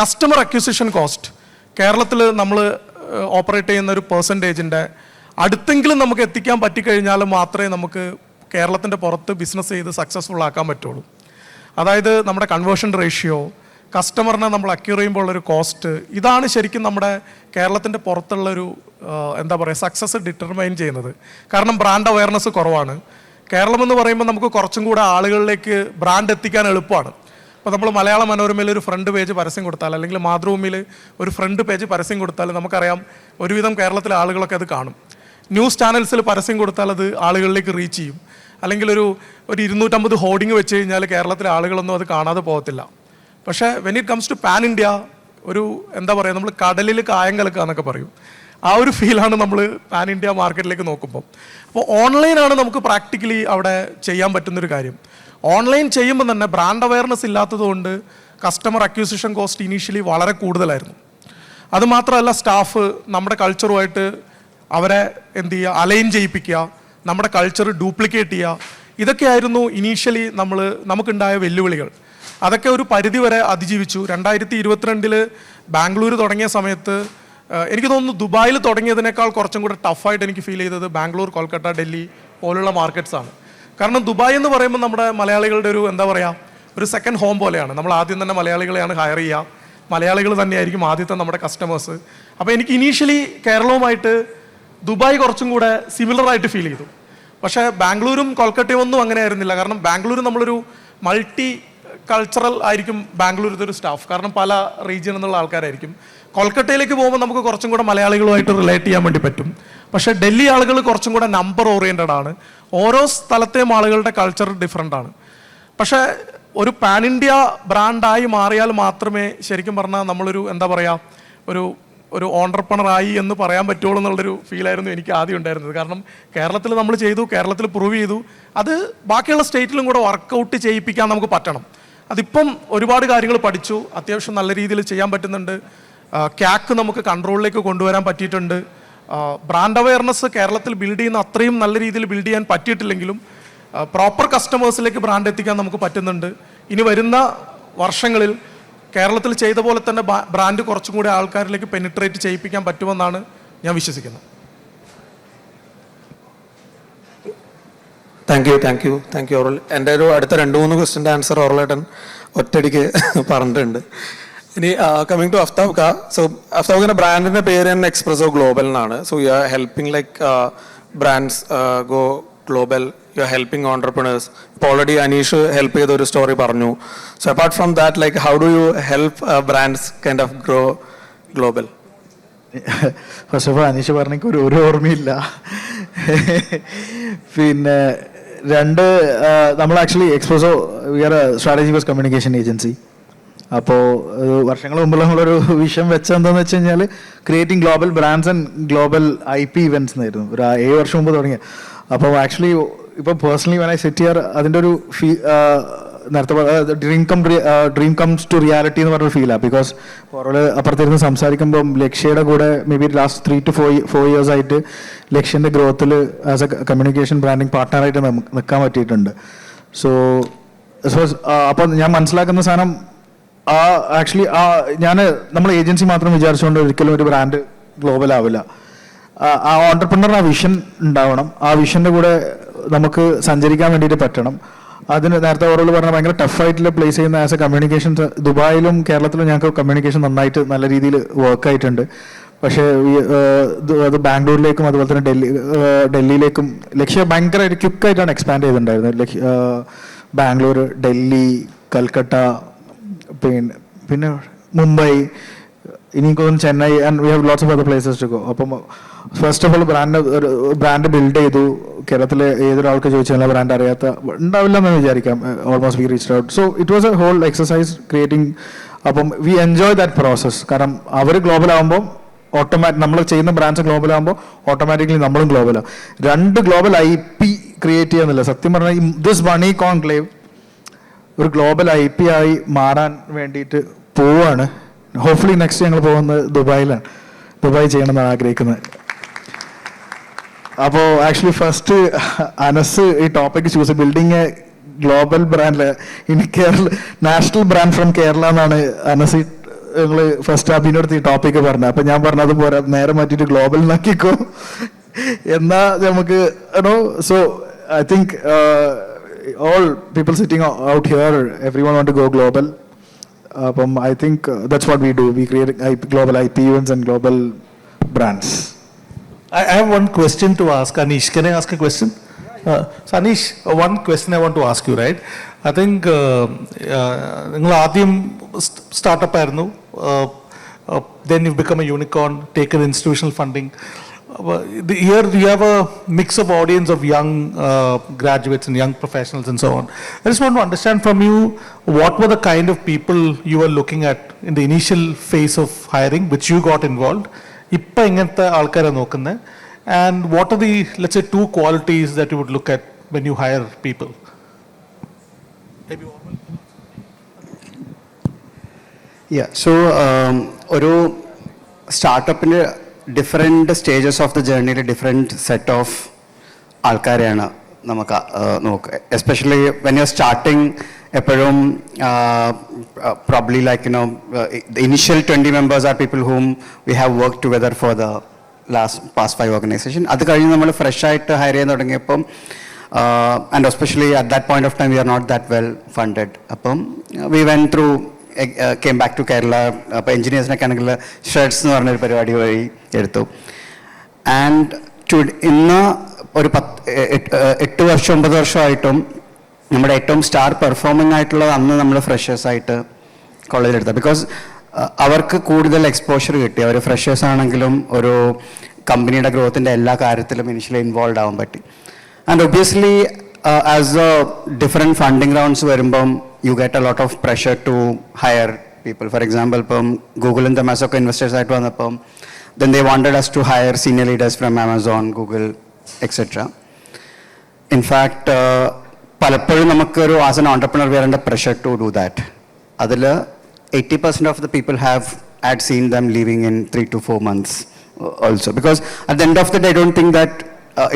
കസ്റ്റമർ അക്വിസിഷൻ കോസ്റ്റ് കേരളത്തിൽ നമ്മൾ ഓപ്പറേറ്റ് ചെയ്യുന്ന ഒരു പെർസെൻറ്റേജിൻ്റെ അടുത്തെങ്കിലും നമുക്ക് എത്തിക്കാൻ പറ്റിക്കഴിഞ്ഞാൽ മാത്രമേ നമുക്ക് കേരളത്തിൻ്റെ പുറത്ത് ബിസിനസ് ചെയ്ത് സക്സസ്ഫുൾ ആക്കാൻ പറ്റുള്ളൂ. അതായത് നമ്മുടെ കൺവേർഷൻ റേഷ്യോ, കസ്റ്റമറിനെ നമ്മൾ അക്യൂർ ചെയ്യുമ്പോൾ ഉള്ളൊരു കോസ്റ്റ്, ഇതാണ് ശരിക്കും നമ്മുടെ കേരളത്തിൻ്റെ പുറത്തുള്ളൊരു എന്താ പറയുക സക്സസ് ഡിറ്റർമൈൻ ചെയ്യുന്നത്. കാരണം ബ്രാൻഡ് അവയർനെസ് കുറവാണ്. കേരളം എന്ന് പറയുമ്പോൾ നമുക്ക് കുറച്ചും കൂടെ ആളുകളിലേക്ക് ബ്രാൻഡ് എത്തിക്കാൻ എളുപ്പമാണ്. ഇപ്പോൾ നമ്മൾ മലയാള മനോരമയിൽ ഒരു ഫ്രണ്ട് പേജ് പരസ്യം കൊടുത്താൽ, അല്ലെങ്കിൽ മാതൃഭൂമിയിൽ ഒരു ഫ്രണ്ട് പേജ് പരസ്യം കൊടുത്താൽ നമുക്കറിയാം ഒരുവിധം കേരളത്തിലെ ആളുകളൊക്കെ അത് കാണും. ന്യൂസ് ചാനൽസിൽ പരസ്യം കൊടുത്താൽ അത് ആളുകളിലേക്ക് റീച്ച് ചെയ്യും. അല്ലെങ്കിൽ ഒരു 250 ഹോർഡിങ് വെച്ച് കഴിഞ്ഞാൽ കേരളത്തിലെ ആളുകളൊന്നും അത് കാണാതെ പോകത്തില്ല. പക്ഷേ when it comes to pan India, ഒരു എന്താ പറയുക, നമ്മൾ കടലിൽ കായം കലക്കുക എന്നൊക്കെ പറയും, ആ ഒരു ഫീലാണ് നമ്മൾ പാൻ ഇന്ത്യ മാർക്കറ്റിലേക്ക് നോക്കുമ്പോൾ. അപ്പോൾ ഓൺലൈനാണ് നമുക്ക് പ്രാക്ടിക്കലി അവിടെ ചെയ്യാൻ പറ്റുന്നൊരു കാര്യം. ഓൺലൈൻ ചെയ്യുമ്പോൾ തന്നെ ബ്രാൻഡ് അവയർനെസ് ഇല്ലാത്തതുകൊണ്ട് കസ്റ്റമർ അക്വിസിഷൻ കോസ്റ്റ് ഇനീഷ്യലി വളരെ കൂടുതലായിരുന്നു. അതുമാത്രമല്ല, സ്റ്റാഫ് നമ്മുടെ കൾച്ചറുമായിട്ട് അവരെ എന്ത് ചെയ്യുക, അലൈൻ ചെയ്യിപ്പിക്കുക, നമ്മുടെ കൾച്ചർ ഡ്യൂപ്ലിക്കേറ്റ് ചെയ്യുക, ഇതൊക്കെയായിരുന്നു ഇനീഷ്യലി നമുക്കുണ്ടായ വെല്ലുവിളികൾ. അതൊക്കെ ഒരു പരിധിവരെ അതിജീവിച്ചു. 2022 ബാംഗ്ലൂർ തുടങ്ങിയ സമയത്ത് എനിക്ക് തോന്നുന്നു ദുബായിൽ തുടങ്ങിയതിനേക്കാൾ കുറച്ചും കൂടെ ടഫായിട്ട് എനിക്ക് ഫീൽ ചെയ്തത് ബാംഗ്ലൂർ, കൊൽക്കത്ത, ഡൽഹി പോലുള്ള മാർക്കറ്റ്സാണ്. കാരണം ദുബായ് എന്ന് പറയുമ്പോൾ നമ്മുടെ മലയാളികളുടെ ഒരു എന്താ പറയുക, ഒരു സെക്കൻഡ് ഹോം പോലെയാണ്. നമ്മൾ ആദ്യം തന്നെ മലയാളികളെയാണ് ഹയർ ചെയ്യുക, മലയാളികൾ തന്നെയായിരിക്കും ആദ്യത്തെ നമ്മുടെ കസ്റ്റമേഴ്സ്. അപ്പോൾ എനിക്ക് ഇനീഷ്യലി കേരളവുമായിട്ട് ദുബായ് കുറച്ചും കൂടെ സിമിലറായിട്ട് ഫീൽ ചെയ്തു. പക്ഷേ ബാംഗ്ലൂരും കൊൽക്കത്തയും ഒന്നും അങ്ങനെ ആയിരുന്നില്ല. കാരണം ബാംഗ്ലൂർ നമ്മളൊരു മൾട്ടി കൾച്ചറൽ ആയിരിക്കും ബാംഗ്ലൂരിലത്തെ ഒരു സ്റ്റാഫ്, കാരണം പല റീജിയനിൽ നിന്നുള്ള ആൾക്കാരായിരിക്കും. കൊൽക്കത്തയിലേക്ക് പോകുമ്പോൾ നമുക്ക് കുറച്ചും കൂടെ മലയാളികളുമായിട്ട് റിലേറ്റ് ചെയ്യാൻ വേണ്ടി പറ്റും. പക്ഷേ ഡൽഹി ആളുകൾ കുറച്ചും കൂടെ നമ്പർ ഓറിയൻറ്റഡ് ആണ്. ഓരോ സ്ഥലത്തെയും ആളുകളുടെ കൾച്ചർ ഡിഫറെൻ്റ് ആണ്. പക്ഷേ ഒരു പാൻ ഇന്ത്യ ബ്രാൻഡായി മാറിയാൽ മാത്രമേ ശരിക്കും പറഞ്ഞാൽ നമ്മളൊരു എന്താ പറയുക, ഒരു ഓണ്ടർപ്രണറായി എന്ന് പറയാൻ പറ്റുള്ളൂ എന്നുള്ളൊരു ഫീലായിരുന്നു എനിക്ക് ആദ്യം ഉണ്ടായിരുന്നത്. കാരണം കേരളത്തിൽ നമ്മൾ ചെയ്തു, കേരളത്തിൽ പ്രൂവ് ചെയ്തു, അത് ബാക്കിയുള്ള സ്റ്റേറ്റിലും കൂടെ വർക്കൗട്ട് ചെയ്യിപ്പിക്കാൻ നമുക്ക് പറ്റണം. അതിപ്പം ഒരുപാട് കാര്യങ്ങൾ പഠിച്ചു, അത്യാവശ്യം നല്ല രീതിയിൽ ചെയ്യാൻ പറ്റുന്നുണ്ട്. ക്യാക്ക് നമുക്ക് കൺട്രോളിലേക്ക് കൊണ്ടുവരാൻ പറ്റിയിട്ടുണ്ട്. ബ്രാൻഡ് അവയർനെസ് കേരളത്തിൽ ബിൽഡ് ചെയ്യുന്ന അത്രയും നല്ല രീതിയിൽ ബിൽഡ് ചെയ്യാൻ പറ്റിയിട്ടില്ലെങ്കിലും പ്രോപ്പർ കസ്റ്റമേഴ്സിലേക്ക് ബ്രാൻഡ് എത്തിക്കാൻ നമുക്ക് പറ്റുന്നുണ്ട്. ഇനി വരുന്ന വർഷങ്ങളിൽ കേരളത്തിൽ ചെയ്ത പോലെ തന്നെ ബ്രാൻഡ് കുറച്ചും കൂടി ആൾക്കാരിലേക്ക് പെനിട്രേറ്റ് ചെയ്യിപ്പിക്കാൻ പറ്റുമെന്നാണ് ഞാൻ വിശ്വസിക്കുന്നത്. Thank you oral. എൻ്റെ ഒരു അടുത്ത 2-3 ക്വസ്റ്റ്യൻ്റെ ആൻസർ ഓറലേട്ടൻ ഒറ്റയടിക്ക് പറഞ്ഞിട്ടുണ്ട്. ഇനി കമ്മിങ് ടു അഫ്താബ് ക. സോ അഫ്താബിൻ്റെ ബ്രാൻഡിൻ്റെ പേര് തന്നെ എക്സ്പ്രസോ ഗ്ലോബൽ എന്നാണ്. So you are helping like brands go global, you are helping entrepreneurs. ഇപ്പോൾ ഓൾറെഡി അനീഷ് ഹെൽപ്പ് ചെയ്ത ഒരു സ്റ്റോറി പറഞ്ഞു. So apart from that, like how do you help brands kind of grow global? First of all Aneesh പറഞ്ഞെങ്കിൽ ഒരു ഓർമ്മയില്ല. പിന്നെ നമ്മൾ actually Expresso we are strategy based communication agency. അപ്പോൾ വർഷങ്ങൾ മുമ്പുള്ള നമ്മളൊരു വിഷയം വെച്ച എന്താണെന്ന് വെച്ച് കഴിഞ്ഞാൽ creating global brands and global IP events എന്നായിരുന്നു. ഒരു 7 വർഷം മുമ്പ് തുടങ്ങിയ. അപ്പോൾ ആക്ച്വലി ഇപ്പോൾ personally when I set here, അതിൻ്റെ ഒരു നേരത്തെ ഡ്രീം കംസ് ടു റിയാലിറ്റി എന്ന് പറഞ്ഞൊരു ഫീലാണ്. ബിക്കോസ് ഓരോ അപ്പുറത്തിരുന്ന് സംസാരിക്കുമ്പം ലക്ഷ്യയുടെ കൂടെ may be last 3 to 4 years ആയിട്ട് ലക്ഷ്യൻ്റെ ഗ്രോത്തിൽ ആസ് എ കമ്മ്യൂണിക്കേഷൻ ബ്രാൻഡിങ് പാർട്ട്ണറായിട്ട് നിൽക്കാൻ പറ്റിയിട്ടുണ്ട്. സോ അപ്പോൾ ഞാൻ മനസ്സിലാക്കുന്ന സാധനം ആക്ച്വലി നമ്മൾ ഏജൻസി മാത്രം വിചാരിച്ചുകൊണ്ട് ഒരിക്കലും ഒരു ബ്രാൻഡ് ഗ്ലോബൽ ആവില്ല. ആ ഓണ്ടർപ്രണറിന് ആ വിഷൻ ഉണ്ടാവണം. ആ വിഷൻ്റെ കൂടെ നമുക്ക് സഞ്ചരിക്കാൻ വേണ്ടിയിട്ട് പറ്റണം. അതിന് നേരത്തെ ഓരോട് പറഞ്ഞാൽ ഭയങ്കര ടഫായിട്ടുള്ള പ്ലേസ് ചെയ്യുന്ന ആസ് എ കമ്മ്യൂണിക്കേഷൻ. ദുബായിലും കേരളത്തിലും ഞങ്ങൾക്ക് കമ്മ്യൂണിക്കേഷൻ നന്നായിട്ട് നല്ല രീതിയിൽ വർക്കായിട്ടുണ്ട്. പക്ഷേ അത് ബാംഗ്ലൂരിലേക്കും അതുപോലെ തന്നെ ഡൽഹിയിലേക്കും ലക്ഷ്യ ഭയങ്കരമായിട്ട് ക്വിക്കായിട്ടാണ് എക്സ്പാൻഡ് ചെയ്തിട്ടുണ്ടായിരുന്നത്. ബാംഗ്ലൂർ, ഡൽഹി, കൽക്കട്ട, പിന്നെ മുംബൈ, ഇനി തോന്നുന്നു Chennai, and we have lots of other places to go. അപ്പം first of all brand build ചെയ്തു. കേരളത്തിലെ ഏതൊരാൾക്ക് ചോദിച്ചാൽ ആ ബ്രാൻഡ് അറിയാത്ത ഉണ്ടാവില്ല എന്ന് വിചാരിക്കാം. Almost we reached out. So it was a whole exercise creating. അപ്പം വി എൻജോയ് ദാറ്റ് പ്രോസസ്. കാരണം അവർ ഗ്ലോബൽ ആകുമ്പോൾ നമ്മൾ ചെയ്യുന്ന ബ്രാൻഡ്സ് ഗ്ലോബൽ ആകുമ്പോൾ ഓട്ടോമാറ്റിക്കലി നമ്മളും ഗ്ലോബലാണ്. 2 ഗ്ലോബൽ IP ക്രിയേറ്റ് ചെയ്യുന്നില്ല. സത്യം പറഞ്ഞാൽ ദിസ് മണി കോൺക്ലേവ് ഒരു ഗ്ലോബൽ IP ആയി മാറാൻ വേണ്ടിയിട്ട് പോവാണ്. ഹോപ്പ്ഫുള്ളി നെക്സ്റ്റ് ഞങ്ങൾ പോകുന്നത് ദുബായിലാണ്. ദുബായ് ചെയ്യണമെന്നാണ് ആഗ്രഹിക്കുന്നത്. അപ്പോൾ ആക്ച്വലി ഫസ്റ്റ് അനസ് ഈ topic choose building A global brand in Kerala, national brand from Kerala എന്നാണ് അനസ് ഞങ്ങൾ ഫസ്റ്റ് അബിൻ്റെ അടുത്ത് ഈ ടോപ്പിക്ക് പറഞ്ഞത്. അപ്പം ഞാൻ പറഞ്ഞത് പോരാ, നേരെ മാറ്റിയിട്ട് ഗ്ലോബൽ നോക്കിക്കോ എന്നാ നമുക്ക് so I think all people sitting out here, everyone want to go global. I think that's what we do. We create global IP events and global brands. I have one question to ask Anish. Can I ask a question? So Anish, one question I want to ask you, right? I think നിങ്ങൾ ആദ്യം startup ആയിരുന്നു, then you've become a unicorn, taken institutional funding. Here you have a mix of audience of young graduates and young professionals and so on. I just want to understand from you, what were the kind of people you were looking at in the initial phase of hiring, which you got involved? Ippa ingante aalkare nokkunne, and what are the, let's say, 2 qualities that you would look at when you hire people? Maybe Yeah, so ഒരു സ്റ്റാർട്ടപ്പിൻ്റെ different stages of the ജേർണിയിൽ different set of ആൾക്കാരെയാണ് നമുക്ക് നോക്കുക. Especially when you are starting, എപ്പോഴും probably like the initial 20 members are people whom we have worked together for the past 5 organization. അത് കഴിഞ്ഞ് നമ്മൾ ഫ്രഷ് ആയിട്ട് ഹയർ ചെയ്യാൻ തുടങ്ങിയപ്പം and especially at that point of time we are not that well funded. അപ്പം we went through came back to Kerala. അപ്പോൾ എഞ്ചിനീയേഴ്സിനൊക്കെ ആണെങ്കിൽ sheds എന്ന് പറഞ്ഞൊരു പരിപാടി വഴി എടുത്തു. ആൻഡ് ഇന്ന് ഒരു 8 വർഷം 9 വർഷമായിട്ടും നമ്മുടെ ഏറ്റവും സ്റ്റാർ പെർഫോമിംഗ് ആയിട്ടുള്ളത് അന്ന് നമ്മൾ ഫ്രഷേഴ്സായിട്ട് കോളേജിലെടുത്തത്. ബിക്കോസ് അവർക്ക് കൂടുതൽ എക്സ്പോഷർ കിട്ടി. അവർ ഫ്രഷേഴ്സ് ആണെങ്കിലും ഒരു കമ്പനിയുടെ ഗ്രോത്തിൻ്റെ എല്ലാ കാര്യത്തിലും ഇനിഷ്യലി ഇൻവോൾവ് ആവാൻ പറ്റി. And obviously as A different funding rounds വരുമ്പം you get a lot of pressure to hire people. For example, Google and Temasek investors ആയിട്ട് വന്നപ്പം then they wanted us to hire senior leaders from Amazon, Google, etc. In fact, പലപ്പോഴും നമുക്കൊരു as an entrepreneur we are under pressure to do that. അതിൽ 80% of the people had seen them leaving in 3 to 4 months also, because at the end of the day I don't think that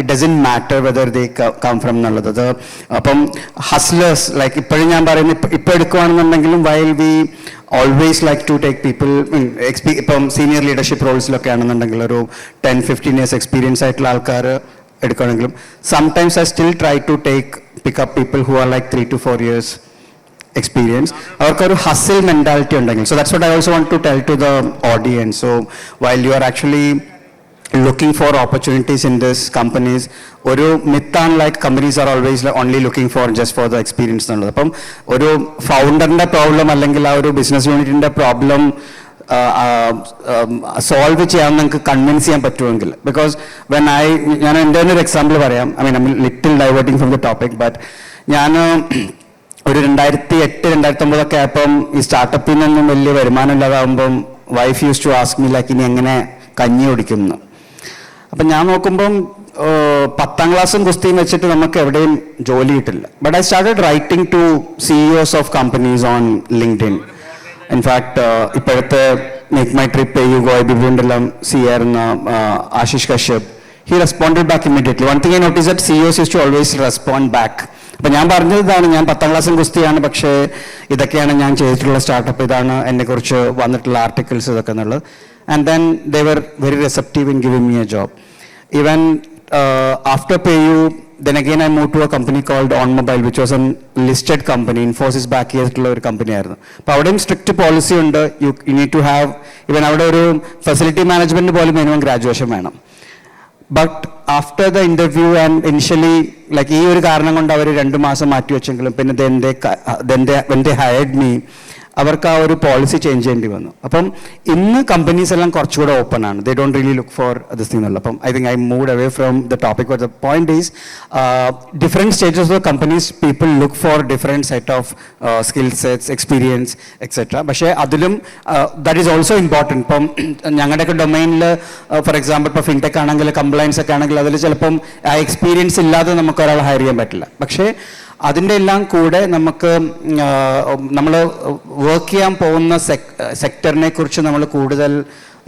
it doesn't matter whether they come from nallathu. Appam hustlers, like ippoഴും ഞാൻ പറയുന്നു, ഇപ്പോൾ എടുക്കുകയാണെന്നുണ്ടെങ്കിലും while we always like to take people ഇപ്പം senior leadership റോൾസിലൊക്കെ ആണെന്നുണ്ടെങ്കിൽ ഒരു 10-15 years experience ആയിട്ടുള്ള ആൾക്കാർ എടുക്കുകയാണെങ്കിലും sometimes I still try to pick up people who are like 3 to 4 years experience. അവർക്കൊരു ഹസിൽ mentality ഉണ്ടെങ്കിൽ. So that's what I also want to tell to the audience. So while you are actually looking for opportunities in this companies, ഒരു myth like companies are always only looking for just for the experience എന്നുള്ളത്. അപ്പം ഒരു ഫൗണ്ടറിൻ്റെ problem അല്ലെങ്കിൽ ആ ഒരു business യൂണിറ്റിൻ്റെ problem solve ചെയ്യാൻ നിങ്ങൾക്ക് കൺവിൻസ് ചെയ്യാൻ പറ്റുമെങ്കിൽ. ബിക്കോസ് ഞാൻ എൻ്റെ തന്നെ ഒരു എക്സാമ്പിൾ പറയാം. I mean little diverting from the topic, but ഞാൻ ഒരു 2008-2009 ഒക്കെ ആയപ്പം ഈ സ്റ്റാർട്ടപ്പിൽ നിന്നും വലിയ വരുമാനം ഇല്ലാതാകുമ്പം wife use to ask me like ഇനി എങ്ങനെ കഞ്ഞി കുടിക്കുന്നു. അപ്പം ഞാൻ നോക്കുമ്പം 10ാം ക്ലാസ്സും കുസ്തിയും വെച്ചിട്ട് നമുക്ക് എവിടെയും ജോലി കിട്ടില്ല. But I started writing to CEOs of companies on LinkedIn. In fact ഇപ്പോഴത്തെ മേക്ക് മൈ ട്രിപ്പ് യു ഗോ ബിബിണ്ടെല്ലാം ആയിരുന്ന Ashish Kashyap, he responded back immediately. One thing I notice that CEOs use to always respond back. അപ്പം ഞാൻ പറഞ്ഞതാണ്, ഞാൻ 10ാം ക്ലാസ്സും കുസ്തിയാണ്, പക്ഷേ ഇതൊക്കെയാണ് ഞാൻ ചെയ്തിട്ടുള്ള സ്റ്റാർട്ടപ്പ്, ഇതാണ് എന്നെക്കുറിച്ച് വന്നിട്ടുള്ള ആർട്ടിക്കിൾസ് ഇതൊക്കെ എന്നുള്ളത്. And then they were very receptive in giving me a job. Even after PayU, then again I moved to a company called OnMobile, which was a listed company. Infosys back ചെയ്തിട്ടുള്ള ഒരു company ആയിരുന്നു. അപ്പോൾ അവിടെയും strict policy ഉണ്ട്. You need to have, ഇവൻ അവിടെ ഒരു facility management പോലും മിനിമം ഗ്രാജുവേഷൻ വേണം. But after the interview and initially like ഈ ഒരു കാരണം കൊണ്ട് അവർ 2 മാസം മാറ്റി വെച്ചെങ്കിലും പിന്നെ when they hired me, അവർക്ക് ആ ഒരു പോളിസി ചേഞ്ച് ചെയ്യേണ്ടി വന്നു. അപ്പം ഇന്ന് കമ്പനീസ് എല്ലാം കുറച്ചുകൂടെ ഓപ്പൺ ആണ്. They don't really look for this thing എന്നുള്ള. അപ്പം I think I moved away from the topic. But the point is different stages of the companies people look for different set of skill sets, experience etcetera. പക്ഷേ അതിലും that is also important. ഇപ്പം ഞങ്ങളുടെയൊക്കെ ഡൊമൈനിൽ for example ഇപ്പോൾ fintech ആണെങ്കിൽ, compliance ഒക്കെ ആണെങ്കിൽ അതിൽ ചിലപ്പം ആ എക്സ്പീരിയൻസ് ഇല്ലാതെ നമുക്ക് ഒരാൾ ഹയർ ചെയ്യാൻ പറ്റില്ല. പക്ഷേ അതിൻ്റെ എല്ലാം കൂടെ നമുക്ക് നമ്മൾ വർക്ക് ചെയ്യാൻ പോകുന്ന സെക്ടറിനെ കുറിച്ച് നമ്മൾ കൂടുതൽ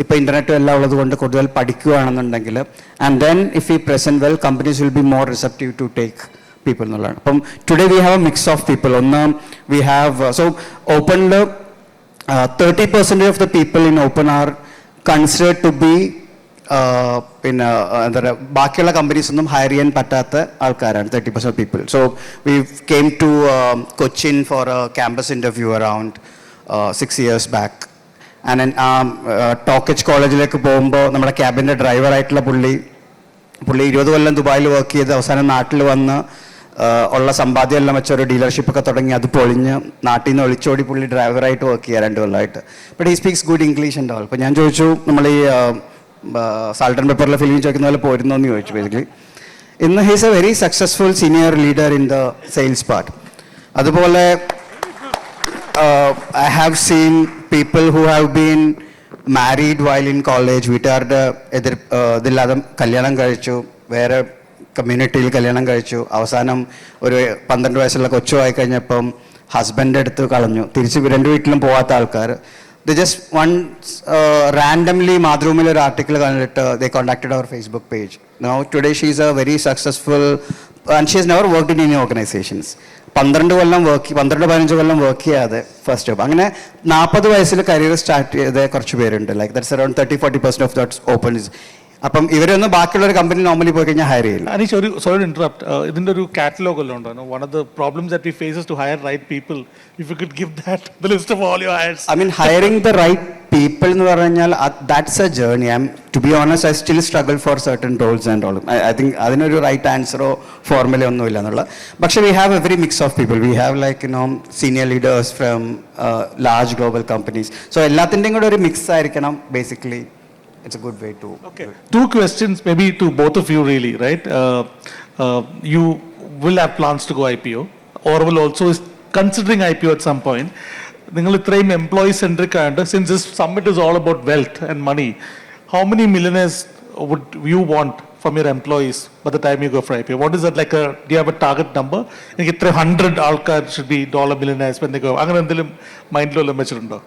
ഇപ്പോൾ ഇൻ്റർനെറ്റും എല്ലാം ഉള്ളത് കൊണ്ട് കൂടുതൽ പഠിക്കുകയാണെന്നുണ്ടെങ്കിൽ, and then if you present well, companies will be more receptive to take people എന്നുള്ളതാണ്. അപ്പം today we have a mix of people. ഒന്ന് വി ഹാവ്, സോ ഓപ്പണിൽ 30% of the people in open are considered to be പിന്നെ എന്താ പറയുക, ബാക്കിയുള്ള companies ഒന്നും higher ചെയ്യാൻ പറ്റാത്ത ആൾക്കാരാണ് 30% of people. So we came to Cochin for a campus interview around 6 years back. And ടോക്കച്ച് കോളേജിലേക്ക് പോകുമ്പോൾ നമ്മുടെ ക്യാബിൻ്റെ ഡ്രൈവറായിട്ടുള്ള പുള്ളി 20 കൊല്ലം ദുബായിൽ വർക്ക് ചെയ്ത് അവസാനം നാട്ടിൽ വന്ന് ഉള്ള സമ്പാദ്യം എല്ലാം വെച്ച ഒരു ഡീലർഷിപ്പൊക്കെ തുടങ്ങി. അത് പൊളിഞ്ഞ് നാട്ടിൽ നിന്ന് ഒളിച്ചോടി പുള്ളി ഡ്രൈവറായിട്ട് വർക്ക് ചെയ്യുക 2 കൊല്ലമായിട്ട്. But he speaks good English and all. അപ്പോൾ ഞാൻ ചോദിച്ചു, നമ്മൾ ഈ സാൾട്ട് ആൻഡ് പെപ്പറിലെ ഫിലിം ചോദിക്കുന്ന പോലെ പോരുന്നോ എന്ന് ചോദിച്ചു. ബേസിക്കലി ഇന്ന് he's a very successful senior leader in the sales part. അതുപോലെ I have seen people who have been married while in college. വീട്ടുകാരുടെ ഇതില്ലാതെ കല്യാണം കഴിച്ചു, വേറെ കമ്മ്യൂണിറ്റിയിൽ കല്യാണം കഴിച്ചു, അവസാനം ഒരു 12 വയസ്സുള്ള കൊച്ചുമായി കഴിഞ്ഞപ്പം ഹസ്ബൻഡ് എടുത്ത് കളഞ്ഞു, തിരിച്ച് 2 വീട്ടിലും പോകാത്ത ആൾക്കാർ. They just once randomly മാതൃഭൂമിയിൽ ഒരു ആർട്ടിക്കിൾ കണ്ടിട്ട് they contacted our Facebook page. Now today she is a very successful and she has never worked in any organizations. 12-15 Kollam work ചെയ്യാതെ ഫസ്റ്റ് ജോബ്. അങ്ങനെ 40 വയസ്സിൽ കരിയർ സ്റ്റാർട്ട് ചെയ്ത കുറച്ച് പേരുണ്ട്. Like that's around 30-40% of that's open. അപ്പം ഇവരൊന്നും ബാക്കിയുള്ള ഒരു കമ്പനി നോർമലി പോയി കഴിഞ്ഞാൽ ഹയർ ചെയ്യില്ല. അനീഷ്, ഒരു സോറി ടു ഇന്ററപ്റ്റ്, ഇതിന്റെ ഒരു കാറ്റലോഗ് എല്ലാം ഉണ്ടോ? One of the problems that we faces to hire right people. If you could give that the list of all your hires. I mean hiring the right people എന്ന് പറഞ്ഞാൽ that's a journey. To be honest, I still struggle for certain roles and all. I think അതിനൊരു right ആൻസറോ ഫോർമുലയോ ഒന്നുമില്ല എന്നുള്ള. പക്ഷേ we have every mix of people. We have like senior leaders from large global companies. So എല്ലാത്തിൻ്റെയും കൂടെ ഒരു mix ആയിരിക്കണം basically. It's a good way to. Okay. 2 questions maybe to both of you really, right? You will have plans to go IPO, or will also is considering IPO at some point. നിങ്ങൾ ഇത്രയും employee centric ആയിട്ട്, since this summit is all about wealth and money, how many millionaires would you want from your employees by the time you go for IPO? What is that like? Do you have a target number? എനിക്ക് ഇത്ര 100 ആൾക്കാർ should be dollar millionaires when they go. അങ്ങനെ എന്തെങ്കിലും മൈൻഡിൽ വല്ലതും വെച്ചിട്ടുണ്ടോ?